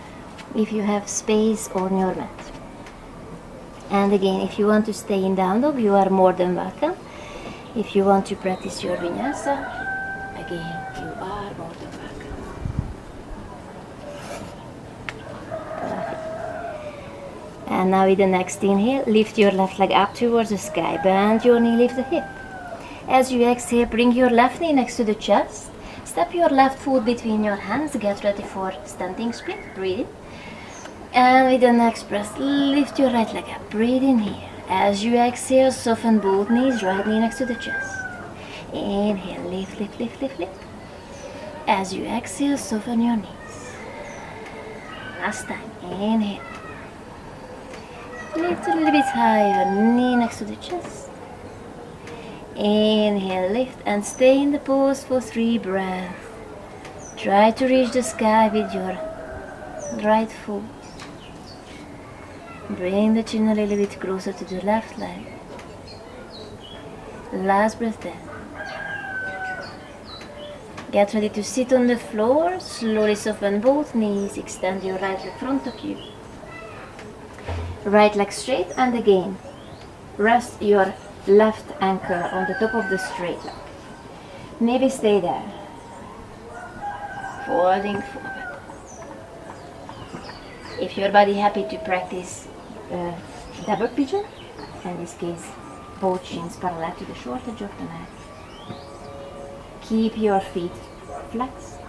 if you have space on your mat. And again, if you want to stay in down dog, you are more than welcome. If you want to practice your vinyasa, again, you are more than welcome. And now with the next inhale, lift your left leg up towards the sky. Bend your knee, lift the hip. As you exhale, bring your left knee next to the chest. Step your left foot between your hands. Get ready for standing sprint. Breathe in. And with the next breath, lift your right leg up. Breathe in here. As you exhale, soften both knees. Right knee next to the chest. Inhale, lift, lift, lift, lift, lift. As you exhale, soften your knees. Last time. Inhale. Lift a little bit higher, knee next to the chest. Inhale, lift and stay in the pose for 3 breaths. Try to reach the sky with your right foot. Bring the chin a little bit closer to the left leg. Last breath in. Get ready to sit on the floor. Slowly soften both knees. Extend your right leg front of you. Right leg straight, and again rest your left ankle on the top of the straight leg. Maybe stay there, folding forward. If your body happy to practice double pigeon, in this case both shins parallel to the short edge of the mat, keep your feet flexed,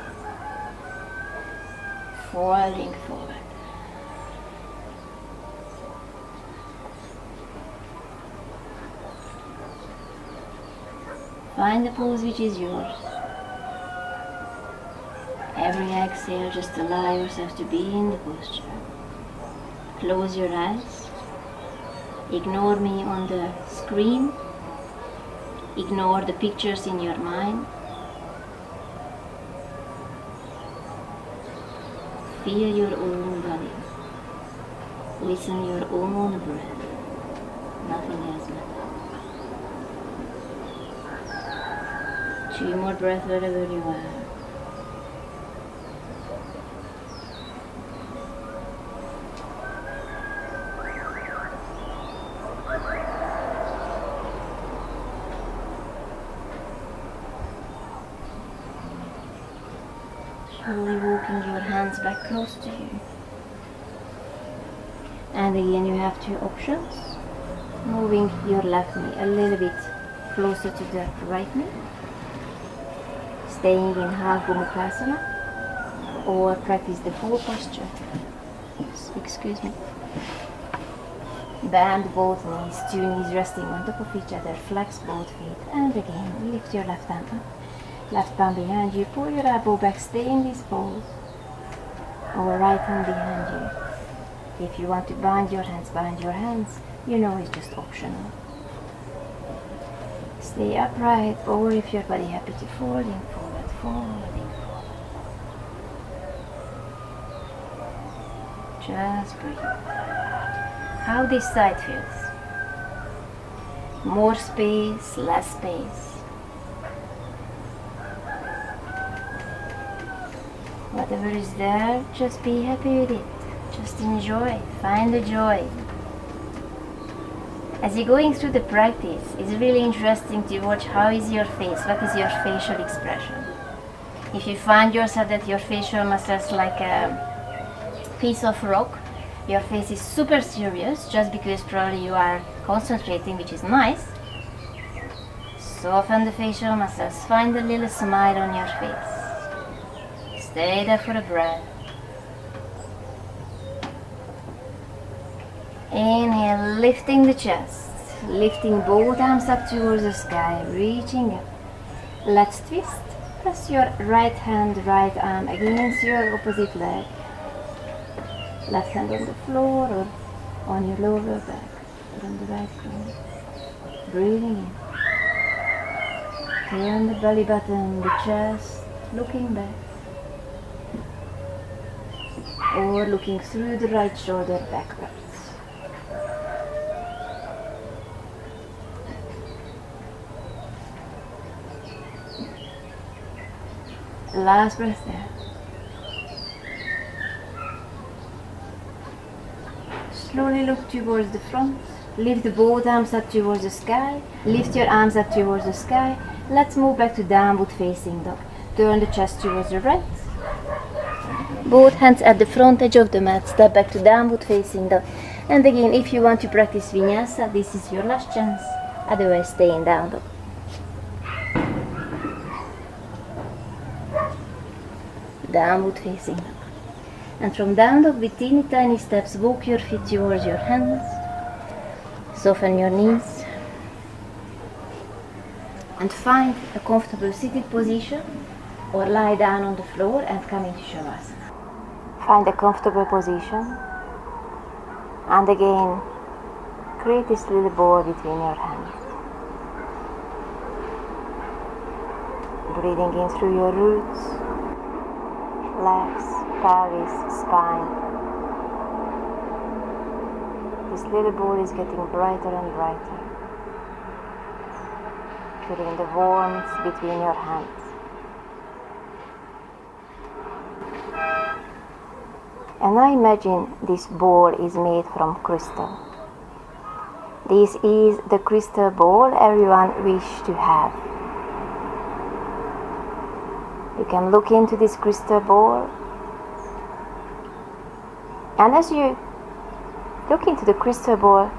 folding forward. Find the pose which is yours. Every exhale, just allow yourself to be in the posture. Close your eyes. Ignore me on the screen. Ignore the pictures in your mind. Feel your own body. Listen your own breath. Nothing else matters. 2 more breaths wherever you are. Slowly walking your hands back close to you. And again you have 2 options. Moving your left knee a little bit closer to the right knee. Staying in half Gomukhasana. Or practice the full posture. Excuse me. Bend both knees, 2 knees resting on top of each other. Flex both feet. And again, lift your left hand up. Left palm behind you, pull your elbow back, stay in this pose. Or right hand behind you. If you want to bind your hands, you know it's just optional. Stay upright, or if your body happy to folding forward, folding forward. Just breathe. How this side feels. More space, less space. Whatever is there, just be happy with it. Just enjoy, find the joy. As you're going through the practice, it's really interesting to watch how is your face, what is your facial expression. If you find yourself that your facial muscles like a piece of rock, your face is super serious just because probably you are concentrating, which is nice. Soften the facial muscles, find a little smile on your face. Stay there for a breath. Inhale, lifting the chest, lifting both arms up towards the sky, reaching up. Let's twist. Press your right hand, right arm against your opposite leg. Left hand on the floor or on your lower back or on the right groin. Breathing in. Turn the belly button, the chest, looking back. Or looking through the right shoulder backwards. Last breath there. Slowly look towards the front. Lift both arms up towards the sky. Lift your arms up towards the sky. Let's move back to downward facing dog. Turn the chest towards the right. Both hands at the front edge of the mat. Step back to downward facing dog. And again, if you want to practice vinyasa, this is your last chance. Otherwise, stay in down dog. Downward facing dog. And from down dog with teeny tiny steps, walk your feet towards your hands. Soften your knees. And find a comfortable seated position or lie down on the floor and come into Shavasana. Find a comfortable position. And again, create this little ball between your hands. Breathing in through your roots, legs, pelvis, spine. This little ball is getting brighter and brighter. Feeling the warmth between your hands. And I imagine this ball is made from crystal. This is the crystal ball everyone wishes to have. You can look into this crystal ball, and as you look into the crystal ball,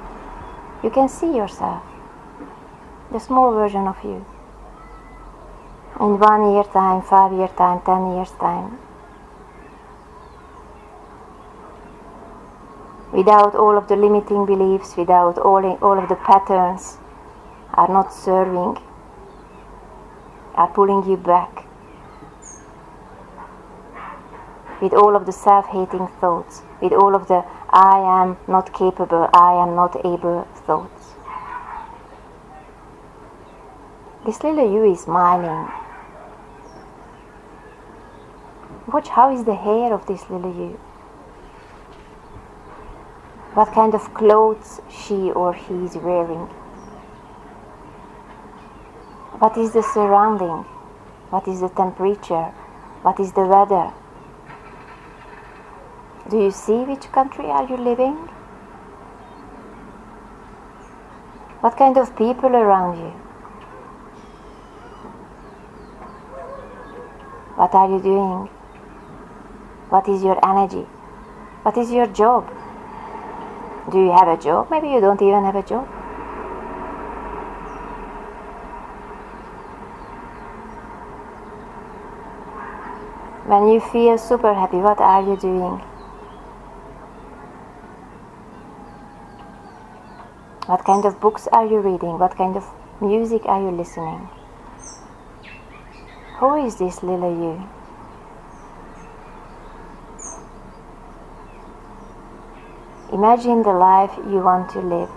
you can see yourself, the small version of you. In 1 year time, 5 year time, 10 years time. Without all of the limiting beliefs, without all of the patterns are not serving, are pulling you back. With all of the self-hating thoughts, with all of the I am not capable, I am not able thoughts. This little you is smiling. Watch how is the hair of this little you. What kind of clothes she or he is wearing. What is the surrounding? What is the temperature? What is the weather? Do you see which country are you living? What kind of people around you? What are you doing? What is your energy? What is your job? Do you have a job? Maybe you don't even have a job. When you feel super happy, what are you doing? What kind of books are you reading? What kind of music are you listening? Who is this little you? Imagine the life you want to live.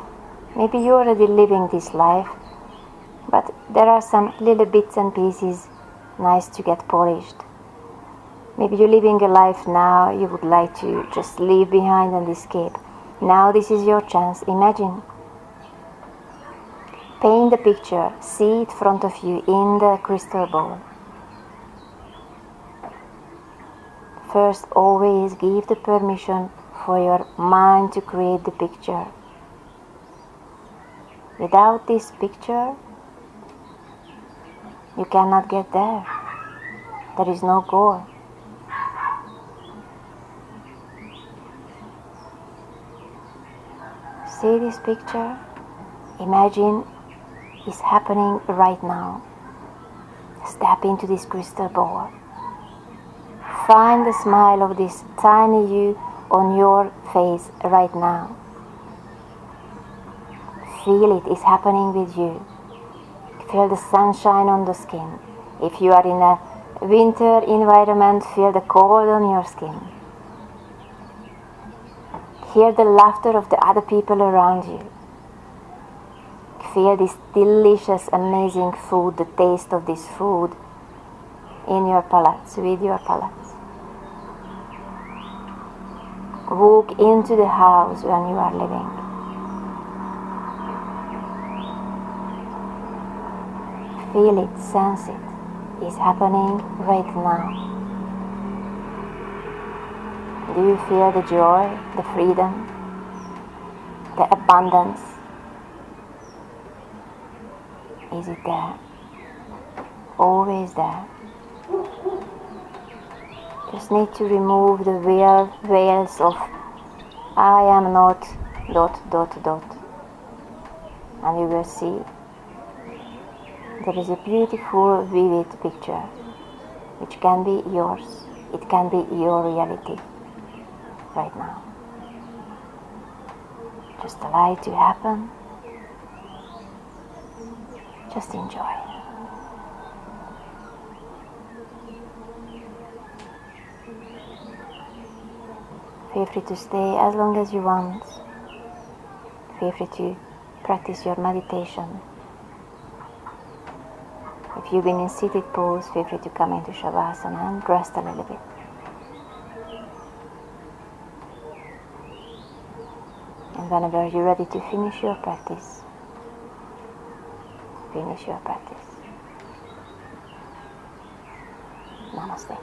Maybe you're already living this life, but there are some little bits and pieces nice to get polished. Maybe you're living a life now you would like to just leave behind and escape. Now this is your chance. Imagine. Paint the picture. See it in front of you in the crystal ball. First, always give the permission for your mind to create the picture. Without this picture, you cannot get there. There is no goal. See this picture? Imagine it's happening right now. Step into this crystal ball. Find the smile of this tiny you on your face right now. Feel it is happening with you. Feel the sunshine on the skin. If you are in a winter environment, feel the cold on your skin. Hear the laughter of the other people around you. Feel this delicious, amazing food, the taste of this food in your palates, with your palates. Walk into the house when you are living. Feel it, sense it. It's happening right now. Do you feel the joy, the freedom, the abundance? Is it there? Always there. Just need to remove the veils of I am not ... and you will see there is a beautiful, vivid picture which can be yours. It can be your reality right now. Just allow it to happen. Just enjoy. Feel free to stay as long as you want. Feel free to practice your meditation. If you've been in seated pose, feel free to come into Shavasana and rest a little bit. And whenever you're ready to finish your practice, finish your practice. Namaste.